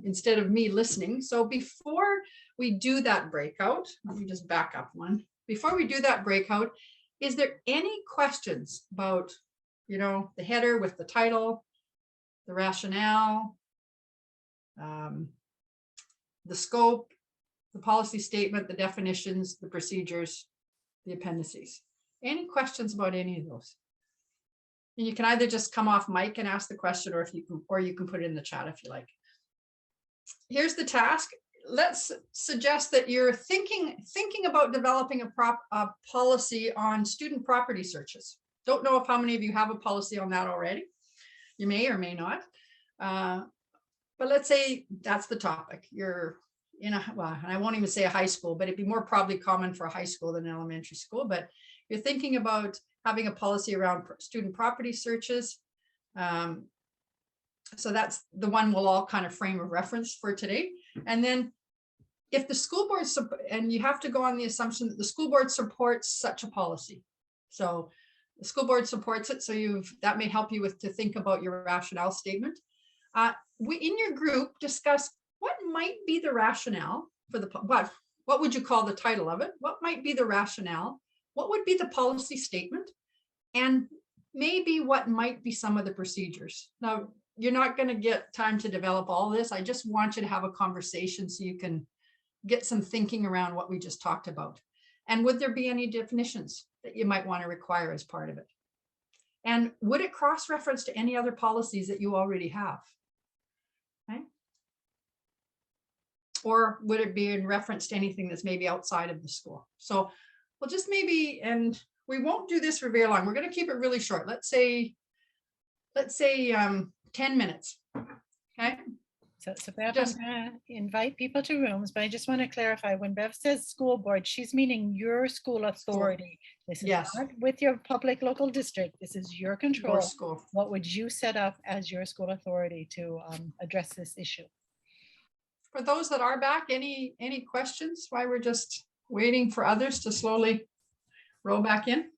instead of me listening. So before we do that breakout, let me just back up one. Before we do that breakout, is there any questions about, the header with the title, the rationale, the scope, the policy statement, the definitions, the procedures, the appendices? Any questions about any of those? And you can either just come off mic and ask the question, or you can put it in the chat if you like. Here's the task. Let's suggest that you're thinking about developing a policy on student property searches. Don't know if how many of you have a policy on that already. You may or may not. But let's say that's the topic. You're in and I won't even say a high school, but it'd be more probably common for a high school than an elementary school. But you're thinking about having a policy around student property searches. So that's the one we'll all kind of frame of reference for today. And then if the school board, and you have to go on the assumption that the school board supports such a policy. So the school board supports it. So that may help you to think about your rationale statement. We in your group discuss what might be the rationale for what would you call the title of it? What might be the rationale? What would be the policy statement? And maybe what might be some of the procedures. Now, you're not going to get time to develop all this. I just want you to have a conversation so you can get some thinking around what we just talked about. And would there be any definitions that you might want to require as part of it? And would it cross-reference to any other policies that you already have? Okay. Or would it be in reference to anything that's maybe outside of the school? So we'll just maybe, and we won't do this for very long. We're going to keep it really short. Let's say 10 minutes. Okay. So Bev, I'm going to invite people to rooms, but I just want to clarify, when Bev says school board, she's meaning your school authority. This is Yes. not with your public local district. This is your control. Your school. What would you set up as your school authority to address this issue? For those that are back, any questions while we're just waiting for others to slowly roll back in?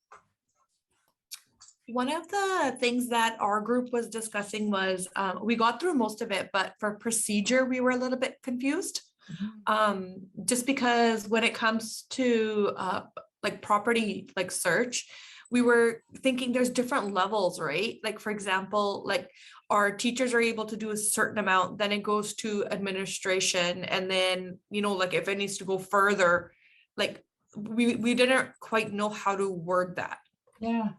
One of the things that our group was discussing was we got through most of it, but for procedure, we were a little bit confused. Just because when it comes to like property, like search, we were thinking there's different levels, right? Like, for example, like our teachers are able to do a certain amount, then it goes to administration. And then, like if it needs to go further, like we didn't quite know how to word that. Yeah,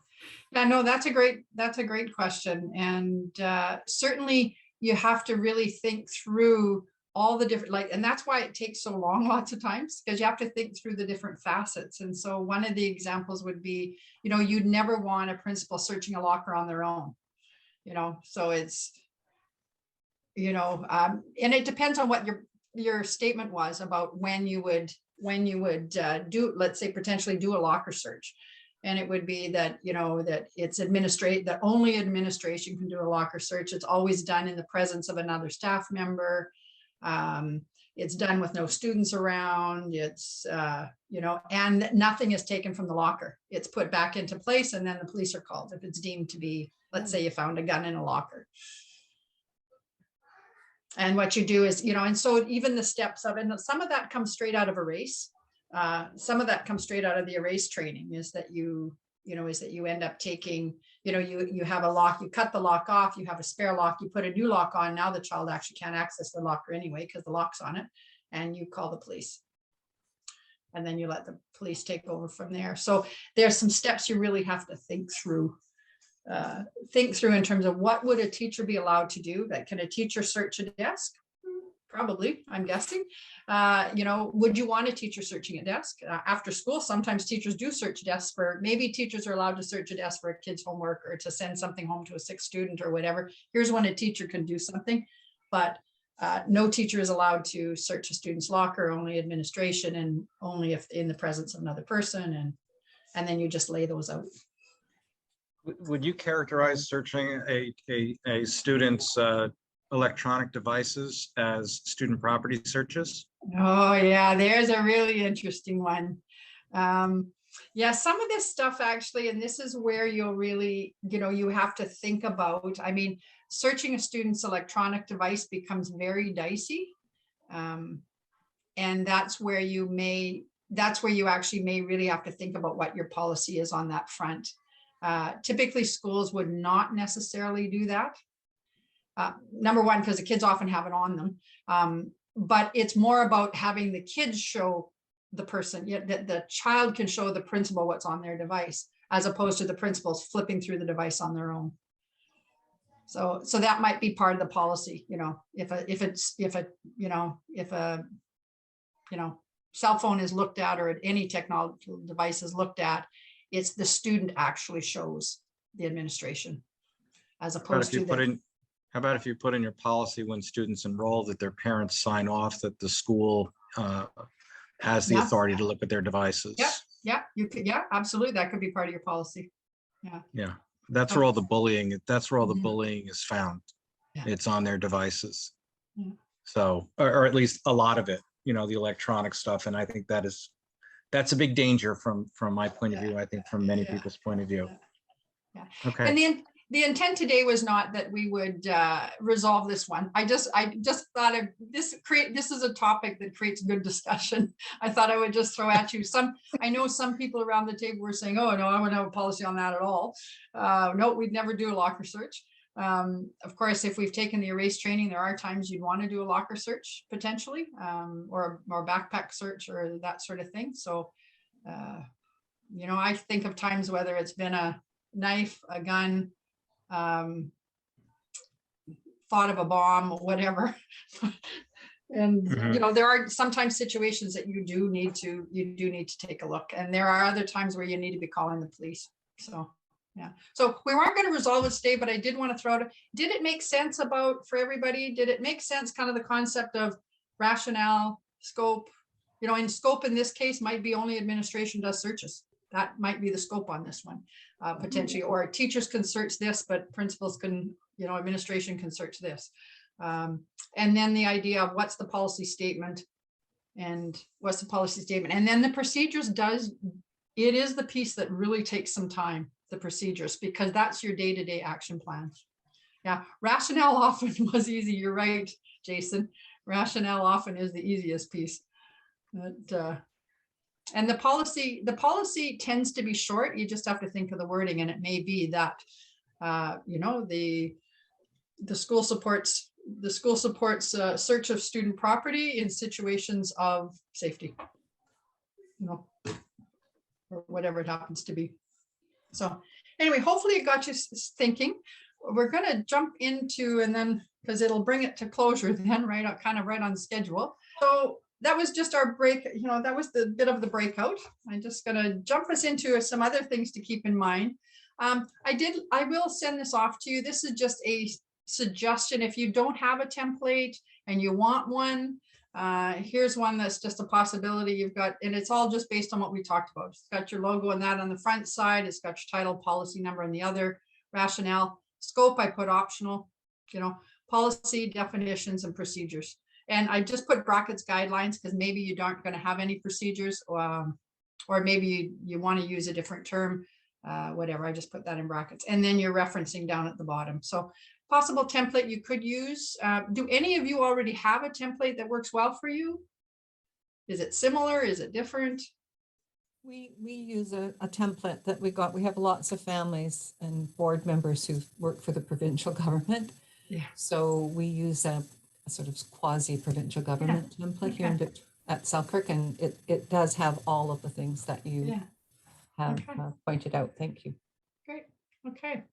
no, that's a great question. And certainly you have to really think through all the different, and that's why it takes so long lots of times, because you have to think through the different facets. And so one of the examples would be, you'd never want a principal searching a locker on their own, so it's, and it depends on what your statement was about when you would do, let's say, potentially do a locker search. And it would be that, that it's that only administration can do a locker search. It's always done in the presence of another staff member. It's done with no students around. It's, and nothing is taken from the locker. It's put back into place, and then the police are called if it's deemed to be, let's say you found a gun in a locker. And what you do is, and so even the steps of it, and some of that comes straight out of erase. Some of that comes straight out of the erase training, is that you end up taking, you have a lock, you cut the lock off, you have a spare lock, you put a new lock on. Now the child actually can't access the locker anyway because the lock's on it, and you call the police. And then you let the police take over from there. So there's some steps you really have to think through in terms of what would a teacher be allowed to do. That can a teacher search a desk? Probably, I'm guessing. Would you want a teacher searching a desk? After school, sometimes teachers do search desks maybe teachers are allowed to search a desk for a kid's homework or to send something home to a sick student or whatever. Here's when a teacher can do something, but no teacher is allowed to search a student's locker, only administration, and only if in the presence of another person. And then you just lay those out. Would you characterize searching a student's electronic devices as student property searches? Oh yeah, there's a really interesting one. Yeah, some of this stuff actually, and this is where you'll really, you have to think about, searching a student's electronic device becomes very dicey. And that's where you actually may really have to think about what your policy is on that front. Typically schools would not necessarily do that. Number one, because the kids often have it on them. But it's more about having the kids show the person, yet that the child can show the principal what's on their device, as opposed to the principals flipping through the device on their own. So that might be part of the policy, you know, if a cell phone is looked at, or any technological device is looked at, it's the student actually shows the administration, as opposed to the. How about if you put in your policy when students enroll that their parents sign off that the school has the authority to look at their devices? Yeah, you could. Yeah, absolutely. That could be part of your policy. Yeah, that's where all the bullying. That's where all the Mhm. bullying is found. Yeah. It's on their devices. Yeah. So, or at least a lot of it. You know, the electronic stuff, and I think that's a big danger from my point of view. I think from many people's point of view. Yeah. Okay. And the intent today was not that we would resolve this one. I just thought of this is a topic that creates good discussion. I thought I would just throw at you I know some people around the table were saying, oh no, I wouldn't have a policy on that at all. No, we'd never do a locker search. Of course, if we've taken the erase training, there are times you'd want to do a locker search potentially, or backpack search or that sort of thing. So, you know, I think of times whether it's been a knife, a gun, thought of a bomb, or whatever. And Mhm. you know, there are sometimes situations that you do need to take a look, and there are other times where you need to be calling the police. So yeah, so we weren't going to resolve it today, but I did want to throw it. Did it make sense for everybody? Did it make sense, kind of the concept of rationale, scope? You know, in scope in this case might be only administration does searches. That might be the scope on this one, potentially, or teachers can search this, but principals can, you know, administration can search this. And then the idea of what's the policy statement, and then the procedures it is the piece that really takes some time, the procedures, because that's your day-to-day action plan. Yeah, rationale often was easy. You're right, Jason. Rationale often is the easiest piece. But, and the policy tends to be short. You just have to think of the wording, and it may be that, you know, the school supports search of student property in situations of safety, you know, or whatever it happens to be. So anyway, hopefully it got you thinking. We're going to jump into, and then because it'll bring it to closure then, right, kind of right on schedule. So that was just our break, you know, that was the bit of the breakout. I'm just going to jump us into some other things to keep in mind. I will send this off to you. This is just a suggestion. If you don't have a template and you want one, here's one that's just a possibility. You've got, and it's all just based on what we talked about. It's got your logo and that on the front side. It's got your title, policy number on the other, rationale, scope I put optional, you know, policy, definitions, and procedures. And I just put brackets guidelines because maybe you aren't going to have any procedures, or maybe you want to use a different term, whatever. I just put that in brackets. And then you're referencing down at the bottom. So possible template you could use. Do any of you already have a template that works well for you? Is it similar? Is it different? We use a template that we got. We have lots of families and board members who work for the provincial government. Yeah. So we use a sort of quasi-provincial government template here at Selkirk, and it does have all of the things that you have pointed out. Thank you. Great. Okay.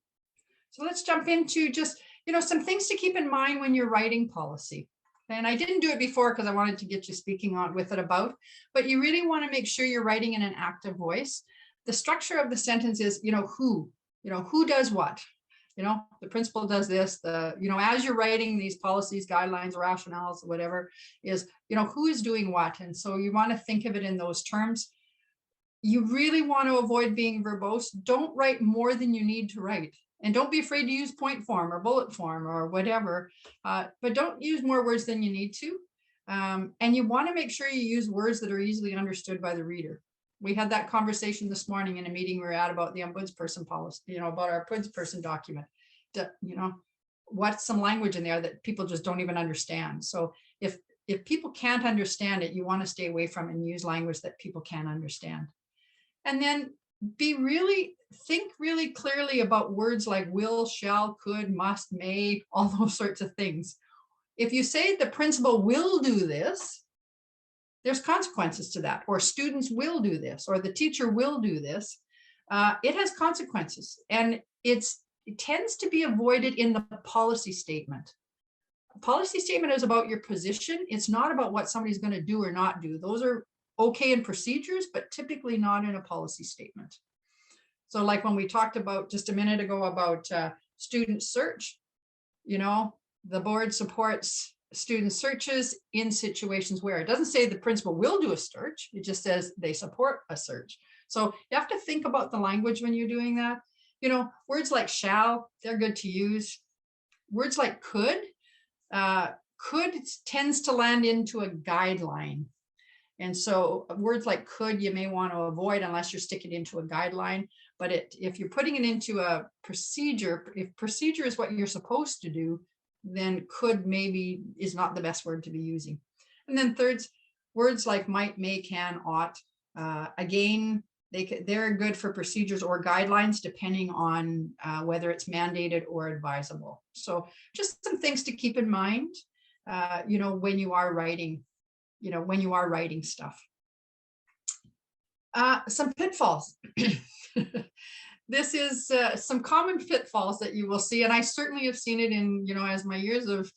So let's jump into just, you know, some things to keep in mind when you're writing policy. And I didn't do it before because I wanted to get you speaking on with it about, but you really want to make sure you're writing in an active voice. The structure of the sentence is, you know, who does what, you know, the principal does this, you know, as you're writing these policies, guidelines, rationales, whatever is, you know, who is doing what. And so you want to think of it in those terms. You really want to avoid being verbose. Don't write more than you need to write. And don't be afraid to use point form or bullet form or whatever, but don't use more words than you need to. And you want to make sure you use words that are easily understood by the reader. We had that conversation this morning in a meeting we were at about the ombudsperson policy, you know, about our ombudsperson document. You know, what's some language in there that people just don't even understand. So if people can't understand it, you want to stay away from it and use language that people can understand. And then think really clearly about words like will, shall, could, must, may, all those sorts of things. If you say the principal will do this, there's consequences to that, or students will do this, or the teacher will do this. It has consequences, and it tends to be avoided in the policy statement. A policy statement is about your position. It's not about what somebody's going to do or not do. Those are okay in procedures, but typically not in a policy statement. So like when we talked about just a minute ago about student search, the board supports student searches in situations where it doesn't say the principal will do a search. It just says they support a search. So you have to think about the language when you're doing that. Words like shall, they're good to use. Words like could tends to land into a guideline. And so words like could, you may want to avoid unless you're sticking into a guideline. But if you're putting it into a procedure, if procedure is what you're supposed to do, then could maybe is not the best word to be using. And then thirds, words like might, may, can, ought, again, they're good for procedures or guidelines depending on whether it's mandated or advisable. So just some things to keep in mind, when you are writing, stuff. Some pitfalls. This is some common pitfalls that you will see, and I certainly have seen it in, as my years of,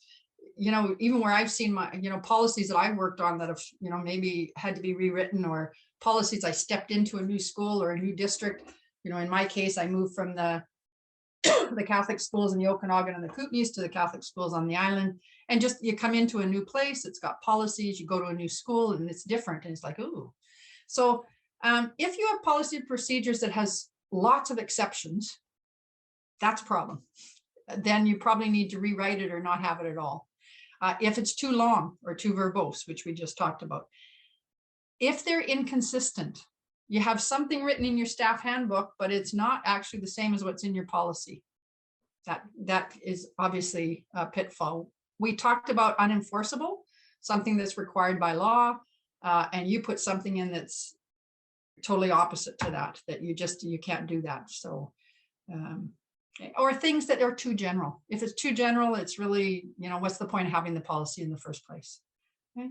even where I've seen my, policies that I've worked on that have, maybe had to be rewritten, or policies I stepped into a new school or a new district. In my case, I moved from the Catholic schools in the Okanagan and the Kootenays to the Catholic schools on the island, and just you come into a new place, it's got policies, you go to a new school and it's different, and it's like, ooh. So if you have policy procedures that has lots of exceptions, that's a problem. Then you probably need to rewrite it or not have it at all. If it's too long or too verbose, which we just talked about. If they're inconsistent, you have something written in your staff handbook, but it's not actually the same as what's in your policy. That is obviously a pitfall. We talked about unenforceable, something that's required by law, and you put something in that's totally opposite to that you can't do that. So, or things that are too general. If it's too general, it's really, what's the point of having the policy in the first place? Okay.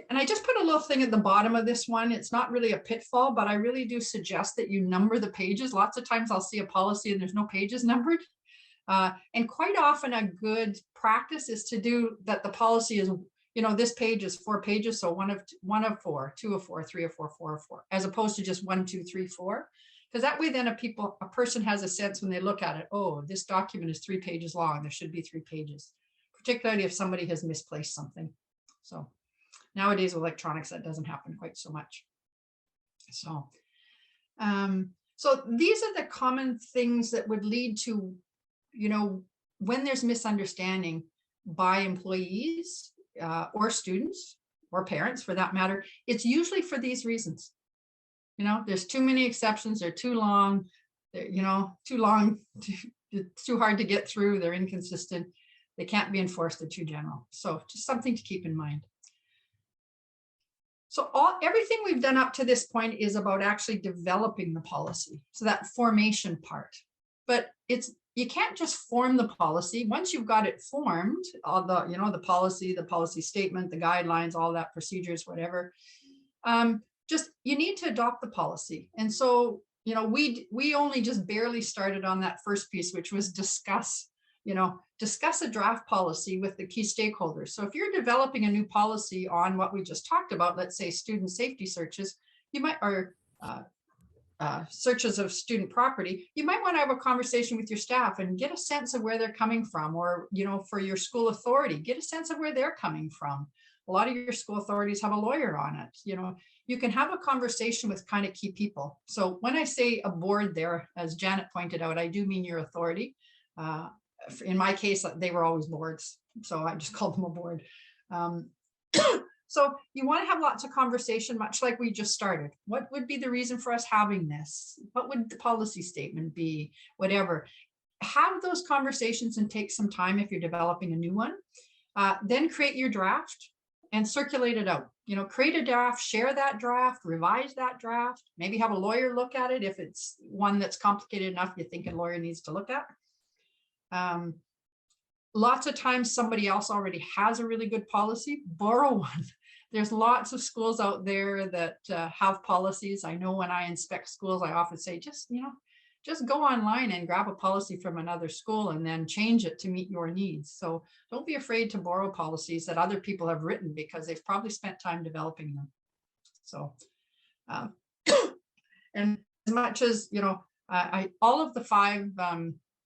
And I just put a little thing at the bottom of this one. It's not really a pitfall, but I really do suggest that you number the pages. Lots of times I'll see a policy and there's no pages numbered. And quite often a good practice is to do that. The policy is, this page is 4 pages. So one of 4, 2 of 4, 3 of 4, 4 of 4, as opposed to just 1, 2, 3, 4. Because that way then a person has a sense when they look at it, oh, this document is 3 pages long. There should be 3 pages, particularly if somebody has misplaced something. So nowadays with electronics, that doesn't happen quite so much. So, so these are the common things that would lead to, when there's misunderstanding by employees or students or parents for that matter, it's usually for these reasons. There's too many exceptions, they're too long, too hard to get through, they're inconsistent, they can't be enforced, they're too general. So just something to keep in mind. So everything we've done up to this point is about actually developing the policy. So that formation part, but you can't just form the policy. Once you've got it formed, all the, the policy statement, the guidelines, all that, procedures, whatever, you need to adopt the policy. And so, we only just barely started on that first piece, which was discuss a draft policy with the key stakeholders. So if you're developing a new policy on what we just talked about, let's say student safety searches, or searches of student property, you might want to have a conversation with your staff and get a sense of where they're coming from, or, for your school authority, get a sense of where they're coming from. A lot of your school authorities have a lawyer on it. You can have a conversation with kind of key people. So when I say a board there, as Janet pointed out, I do mean your authority. In my case, they were always boards, so I just called them a board. So you want to have lots of conversation, much like we just started. What would be the reason for us having this? What would the policy statement be? Whatever. have those conversations and take some time if you're developing a new one. Then create your draft and circulate it out. You know, create a draft, share that draft, revise that draft, maybe have a lawyer look at it if it's one that's complicated enough you think a lawyer needs to look at. Lots of times somebody else already has a really good policy, borrow one. There's lots of schools out there that have policies. I know when I inspect schools, I often say, just go online and grab a policy from another school and then change it to meet your needs. So don't be afraid to borrow policies that other people have written because they've probably spent time developing them. So, and as much as, you know, all of the 5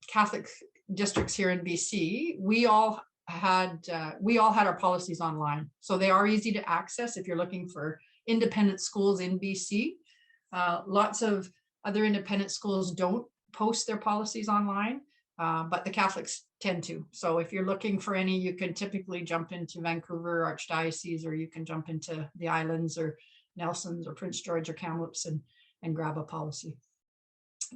Catholic districts here in BC, we all had our policies online. So they are easy to access if you're looking for independent schools in BC. Lots of other independent schools don't post their policies online, but the Catholics tend to. So if you're looking for any, you can typically jump into Vancouver Archdiocese, or you can jump into the Islands or Nelson's or Prince George or Kamloops and grab a policy.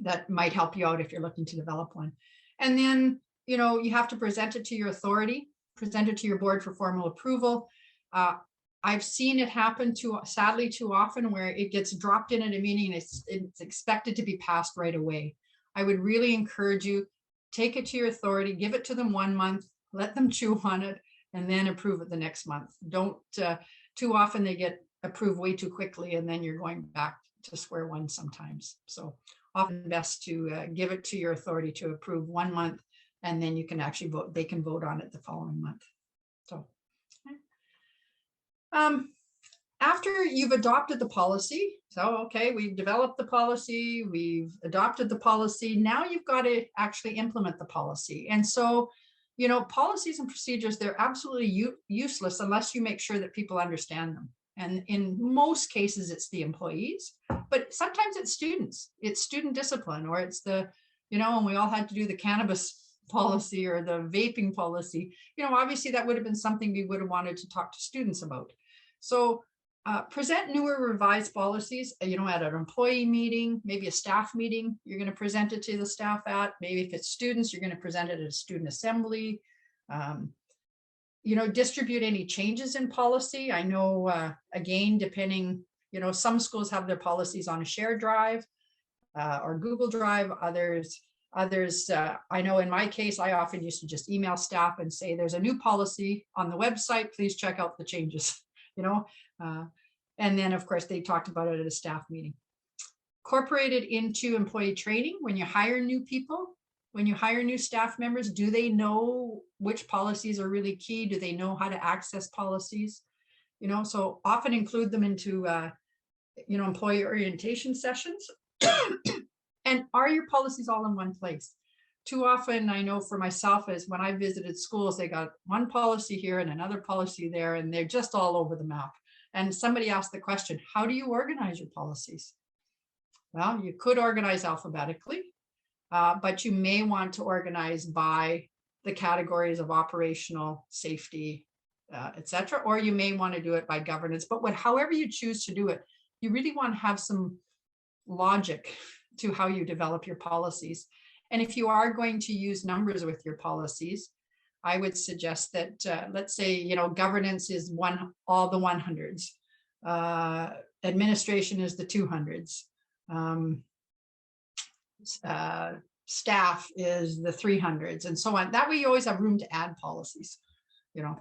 That might help you out if you're looking to develop one. And then, you know, you have to present it to your authority, present it to your board for formal approval. I've seen it happen sadly too often where it gets dropped in at a meeting and it's expected to be passed right away. I would really encourage you, take it to your authority, give it to them 1 month, let them chew on it, and then approve it the next month. Don't, too often they get approved way too quickly and then you're going back to square one sometimes. So often best to give it to your authority to approve 1 month, and then you can actually vote, they can vote on it the following month. So after you've adopted the policy, so okay, we've developed the policy, we've adopted the policy, now you've got to actually implement the policy. And so, you know, policies and procedures, they're absolutely useless unless you make sure that people understand them. And in most cases, it's the employees, but sometimes it's students, it's student discipline, or it's the, you know, and we all had to do the cannabis policy or the vaping policy, you know, obviously that would have been something we would have wanted to talk to students about. So present newer revised policies, you know, at an employee meeting, maybe a staff meeting, you're going to present it to the staff at, maybe if it's students, you're going to present it at a student assembly. You know, distribute any changes in policy. I know, again, depending, you know, some schools have their policies on a shared drive or Google Drive. Others, I know in my case, I often used to just email staff and say, there's a new policy on the website, please check out the changes, you know. And then, of course, they talked about it at a staff meeting. Incorporate it into employee training. When you hire new people, when you hire new staff members, do they know which policies are really key? Do they know how to access policies? You know, so often include them into, you know, employee orientation sessions. And are your policies all in one place? Too often, I know for myself, is when I visited schools, they got one policy here and another policy there, and they're just all over the map. And somebody asked the question, how do you organize your policies? Well, you could organize alphabetically. But you may want to organize by the categories of operational, safety, etc. Or you may want to do it by governance. But however you choose to do it, you really want to have some logic to how you develop your policies. And if you are going to use numbers with your policies, I would suggest that, let's say, you know, governance is all the 100s. Administration is the 200s. Staff is the 300s and so on. That way you always have room to add policies, you know.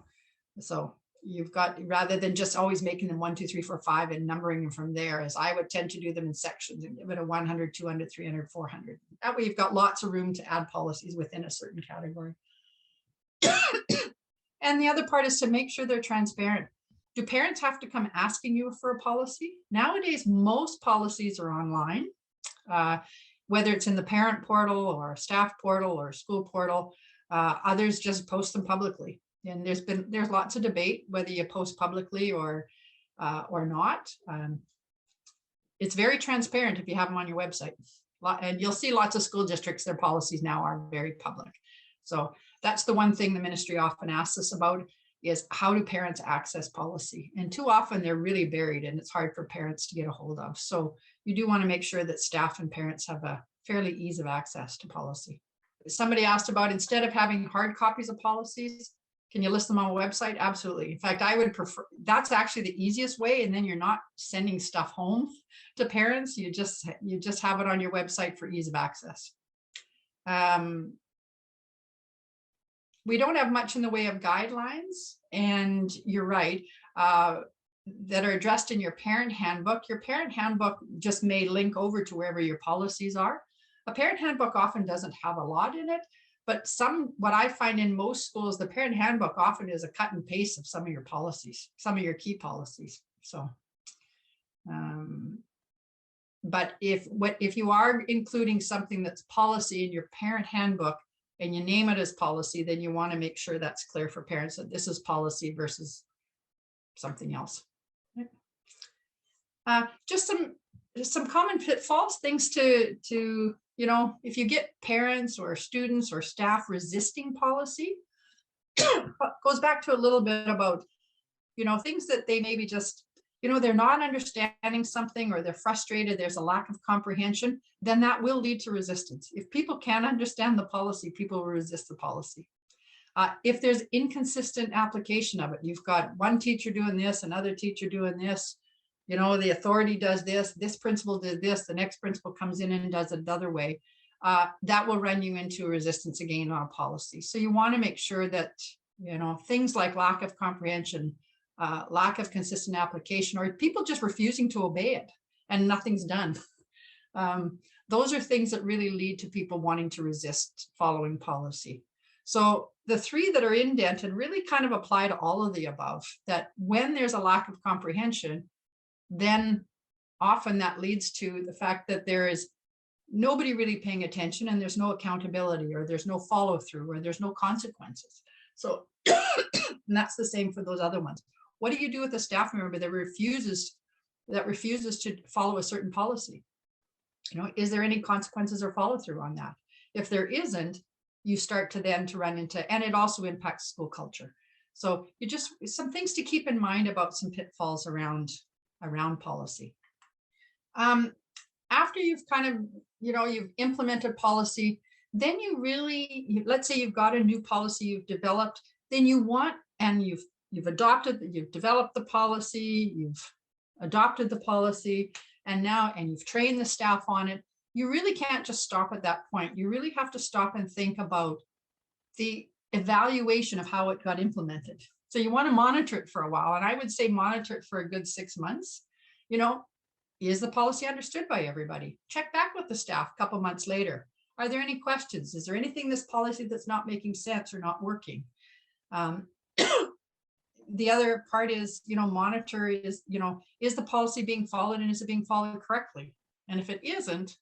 So you've got, rather than just always making them 1, 2, 3, 4, 5 and numbering them from there, as I would tend to do them in sections and give it a 100, 200, 300, 400. That way you've got lots of room to add policies within a certain category. And the other part is to make sure they're transparent. Do parents have to come asking you for a policy? Nowadays, most policies are online, whether it's in the parent portal or staff portal or school portal. Others just post them publicly. And there's lots of debate whether you post publicly or not. It's very transparent if you have them on your website. And you'll see lots of school districts, their policies now are very public. So that's the one thing the ministry often asks us about, is how do parents access policy? And too often they're really buried and it's hard for parents to get a hold of. So you do want to make sure that staff and parents have a fairly ease of access to policy. somebody asked about, instead of having hard copies of policies, can you list them on a website? Absolutely. In fact, I would prefer, that's actually the easiest way. And then you're not sending stuff home to parents. You just have it on your website for ease of access. We don't have much in the way of guidelines, and you're right, that are addressed in your parent handbook. Your parent handbook just may link over to wherever your policies are. A parent handbook often doesn't have a lot in it, but what I find in most schools, the parent handbook often is a cut and paste of some of your policies, some of your key policies. So, but if you are including something that's policy in your parent handbook and you name it as policy, then you want to make sure that's clear for parents that this is policy versus something else. Just some common pitfalls, things to if you get parents or students or staff resisting policy, goes back to a little bit about, things that they maybe just, they're not understanding something, or they're frustrated, there's a lack of comprehension, then that will lead to resistance. If people can't understand the policy, people will resist the policy. If there's inconsistent application of it, you've got one teacher doing this, another teacher doing this, the authority does this principal did this, the next principal comes in and does it another way, that will run you into resistance again on a policy. So you want to make sure that, things like lack of comprehension, lack of consistent application, or people just refusing to obey it and nothing's done. Those are things that really lead to people wanting to resist following policy. So the three that are indented really kind of apply to all of the above, that when there's a lack of comprehension, then often that leads to the fact that there is nobody really paying attention, and there's no accountability, or there's no follow through, or there's no consequences. So and that's the same for those other ones. What do you do with a staff member that refuses to follow a certain policy? Is there any consequences or follow through on that? If there isn't, you start to run into, and it also impacts school culture. So some things to keep in mind about some pitfalls around policy. After you've kind of, you've implemented policy, then let's say you've got a new policy you've developed, then you've developed the policy, you've adopted the policy, and you've trained the staff on it. You really can't just stop at that point. You really have to stop and think about the evaluation of how it got implemented. So you want to monitor it for a while. And I would say monitor it for a good 6 months. Is the policy understood by everybody? Check back with the staff a couple months later. Are there any questions? Is there anything in this policy that's not making sense or not working? The other part is, monitor is the policy being followed, and is it being followed correctly? And if it isn't,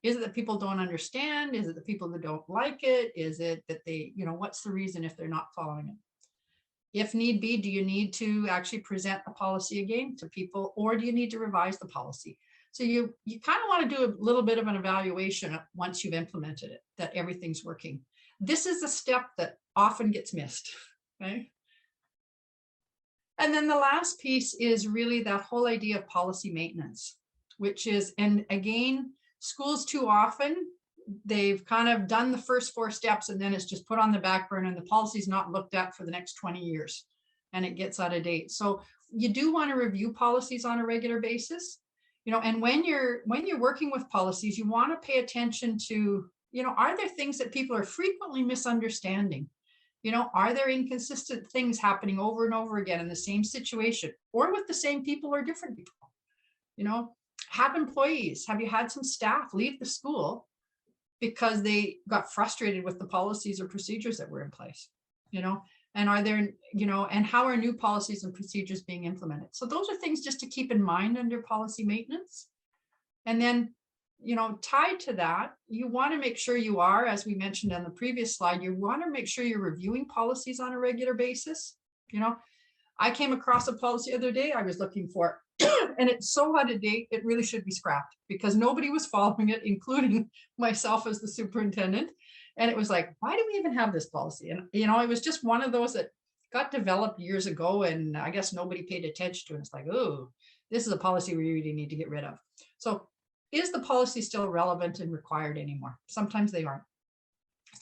is it that people don't understand? Is it the people that don't like it? Is it that they, what's the reason if they're not following it? If need be, do you need to actually present the policy again to people, or do you need to revise the policy? So you kind of want to do a little bit of an evaluation once you've implemented it, that everything's working. This is a step that often gets missed, okay? And then the last piece is really that whole idea of policy maintenance, which is, and again, schools too often, they've kind of done the first 4 steps and then it's just put on the back burner, and the policy is not looked at for the next 20 years and it gets out of date. So you do want to review policies on a regular basis, and when you're working with policies, you want to pay attention to, are there things that people are frequently misunderstanding? Are there inconsistent things happening over and over again in the same situation, or with the same people or different people? Have you had some staff leave the school because they got frustrated with the policies or procedures that were in place? And are there, and how are new policies and procedures being implemented? So those are things just to keep in mind under policy maintenance. And then, tied to that, you want to make sure you are, as we mentioned on the previous slide, you want to make sure you're reviewing policies on a regular basis. I came across a policy the other day I was looking for, and it's so out of date, it really should be scrapped because nobody was following it, including myself as the superintendent. And it was like, why do we even have this policy? And, it was just one of those that got developed years ago, and I guess nobody paid attention to it. It's like, oh, this is a policy we really need to get rid of. So is the policy still relevant and required anymore? Sometimes they aren't.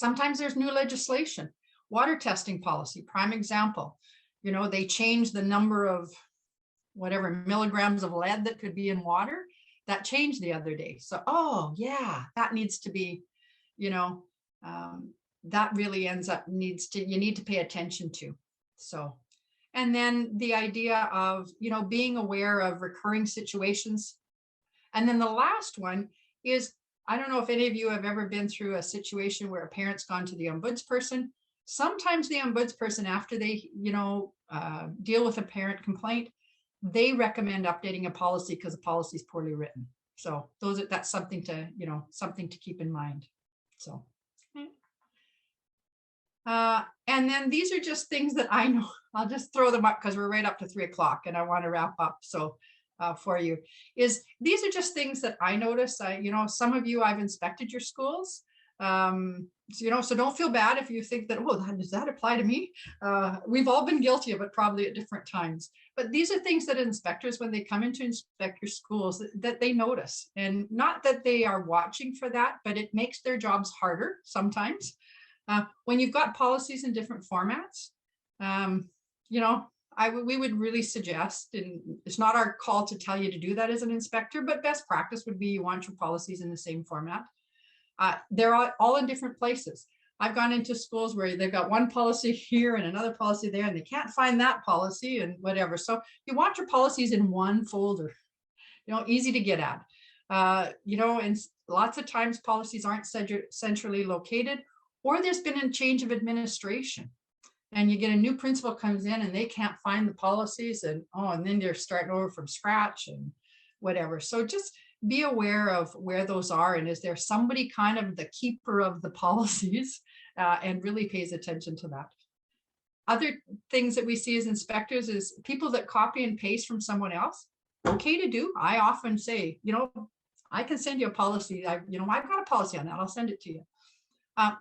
Sometimes there's new legislation. Water testing policy, prime example. You know, they changed the number of whatever milligrams of lead that could be in water. That changed the other day. So, oh yeah, that needs to be, you know, that really ends up you need to pay attention to. So, and then the idea of, you know, being aware of recurring situations. And then the last one is, I don't know if any of you have ever been through a situation where a parent's gone to the ombudsperson. Sometimes the ombudsperson, after they, you know, deal with a parent complaint, they recommend updating a policy because the policy is poorly written. So that's something to, you know, something to keep in mind. So, and then these are just things that I know. I'll just throw them up because we're right up to 3 o'clock and I want to wrap up. So for you is these are just things that I notice. You know, some of you, I've inspected your schools. So, you know, so don't feel bad if you think that, oh, does that apply to me? We've all been guilty of it probably at different times. But these are things that inspectors, when they come in to inspect your schools, that they notice. And not that they are watching for that, but it makes their jobs harder sometimes. When you've got policies in different formats, you know, we would really suggest, and it's not our call to tell you to do that as an inspector, but best practice would be you want your policies in the same format. They're all in different places. I've gone into schools where they've got one policy here and another policy there, and they can't find that policy and whatever. So you want your policies in one folder, you know, easy to get at. You know, and lots of times policies aren't centrally located, or there's been a change of administration. And you get a new principal comes in and they can't find the policies, and and then they're starting over from scratch and whatever. So just be aware of where those are, and is there somebody kind of the keeper of the policies, and really pays attention to that. Other things that we see as inspectors is people that copy and paste from someone else. Okay to do. I often say, you know, I can send you a policy. I've got a policy on that. I'll send it to you.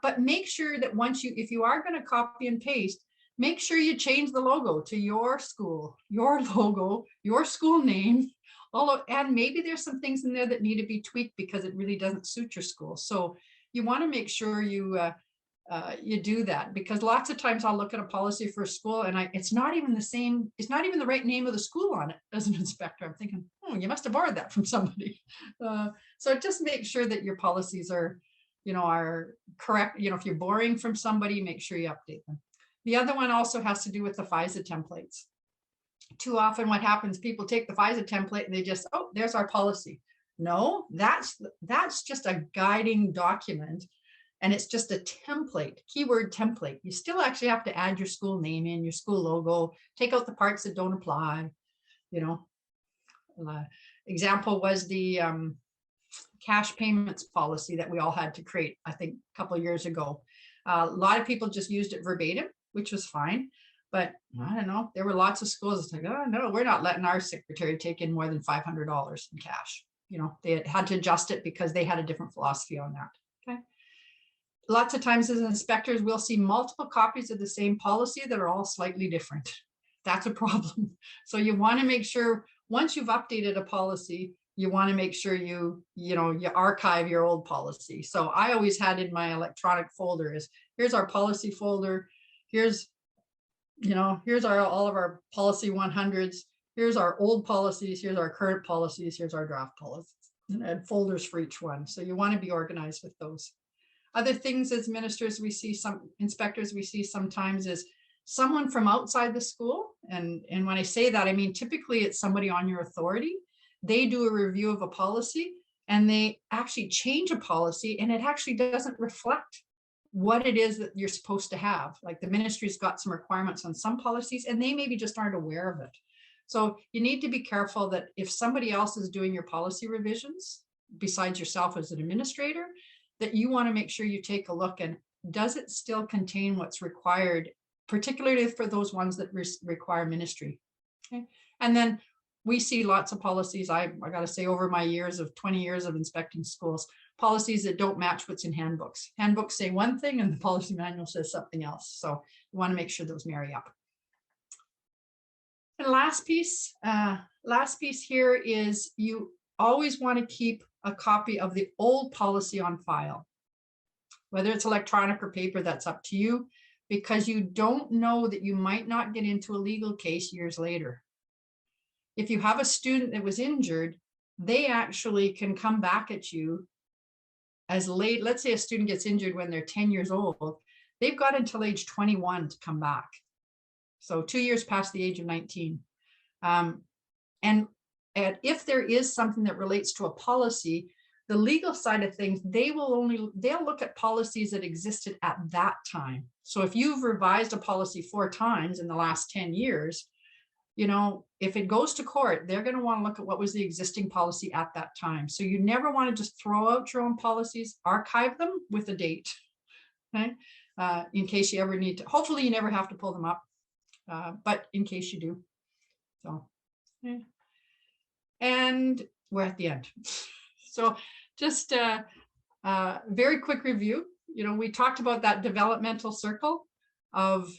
But make sure that if you are going to copy and paste, make sure you change the logo to your school, your logo, your school name, and maybe there's some things in there that need to be tweaked because it really doesn't suit your school. So you want to make sure you do that, because lots of times I'll look at a policy for a school and it's not even the same. It's not even the right name of the school on it as an inspector. I'm thinking, oh, you must have borrowed that from somebody. So just make sure that your policies are correct. You know, if you're borrowing from somebody, make sure you update them. The other one also has to do with the FISA templates. Too often what happens, people take the FISA template and they just, oh, there's our policy. No, that's just a guiding document. And it's just a template, keyword template. You still actually have to add your school name in, your school logo, take out the parts that don't apply. You know, example was the cash payments policy that we all had to create, I think, a couple of years ago. A lot of people just used it verbatim, which was fine. But I don't know, there were lots of schools that's like, oh no, we're not letting our secretary take in more than $500 in cash. You know, they had to adjust it because they had a different philosophy on that. Okay. Lots of times as inspectors, we'll see multiple copies of the same policy that are all slightly different. That's a problem. So you want to make sure once you've updated a policy, you want to make sure you archive your old policy. So I always had in my electronic folder here's our policy folder. Here's all of our policy 100s. Here's our old policies. Here's our current policies. Here's our draft policies, and folders for each one. So you want to be organized with those. Other things as ministers, inspectors we see sometimes is someone from outside the school. And when I say that, I mean, typically it's somebody on your authority. They do a review of a policy and they actually change a policy, and it actually doesn't reflect what it is that you're supposed to have. Like the ministry's got some requirements on some policies and they maybe just aren't aware of it. So you need to be careful that if somebody else is doing your policy revisions besides yourself as an administrator, that you want to make sure you take a look and does it still contain what's required, particularly for those ones that require ministry. Okay. And then we see lots of policies. I got to say, over my 20 years of inspecting schools, policies that don't match what's in handbooks. Handbooks say one thing and the policy manual says something else. So you want to make sure those marry up. And last piece here is you always want to keep a copy of the old policy on file. Whether it's electronic or paper, that's up to you, because you don't know that you might not get into a legal case years later. If you have a student that was injured, they actually can come back at you as late. Let's say a student gets injured when they're 10 years old. They've got until age 21 to come back. So 2 years past the age of 19. And if there is something that relates to a policy, the legal side of things, they'll look at policies that existed at that time. So if you've revised a policy 4 times in the last 10 years, you know, if it goes to court, they're going to want to look at what was the existing policy at that time. So you never want to just throw out your own policies, archive them with a date, okay? In case you ever need to. Hopefully you never have to pull them up, but in case you do. So, yeah. And we're at the end. So just a very quick review. You know, we talked about that developmental circle of,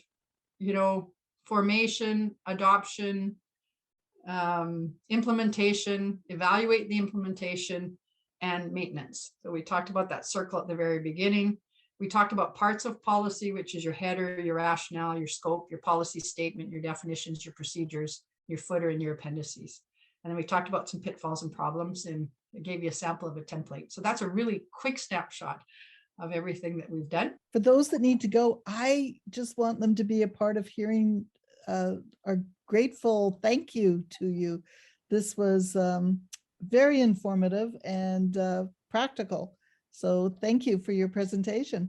you know, formation, adoption, implementation, evaluate the implementation, and maintenance. So we talked about that circle at the very beginning. We talked about parts of policy, which is your header, your rationale, your scope, your policy statement, your definitions, your procedures, your footer, and your appendices. And then we talked about some pitfalls and problems, and I gave you a sample of a template. So that's a really quick snapshot of everything that we've done. For those that need to go, I just want them to be a part of hearing our grateful thank you to you. This was very informative and practical. So thank you for your presentation.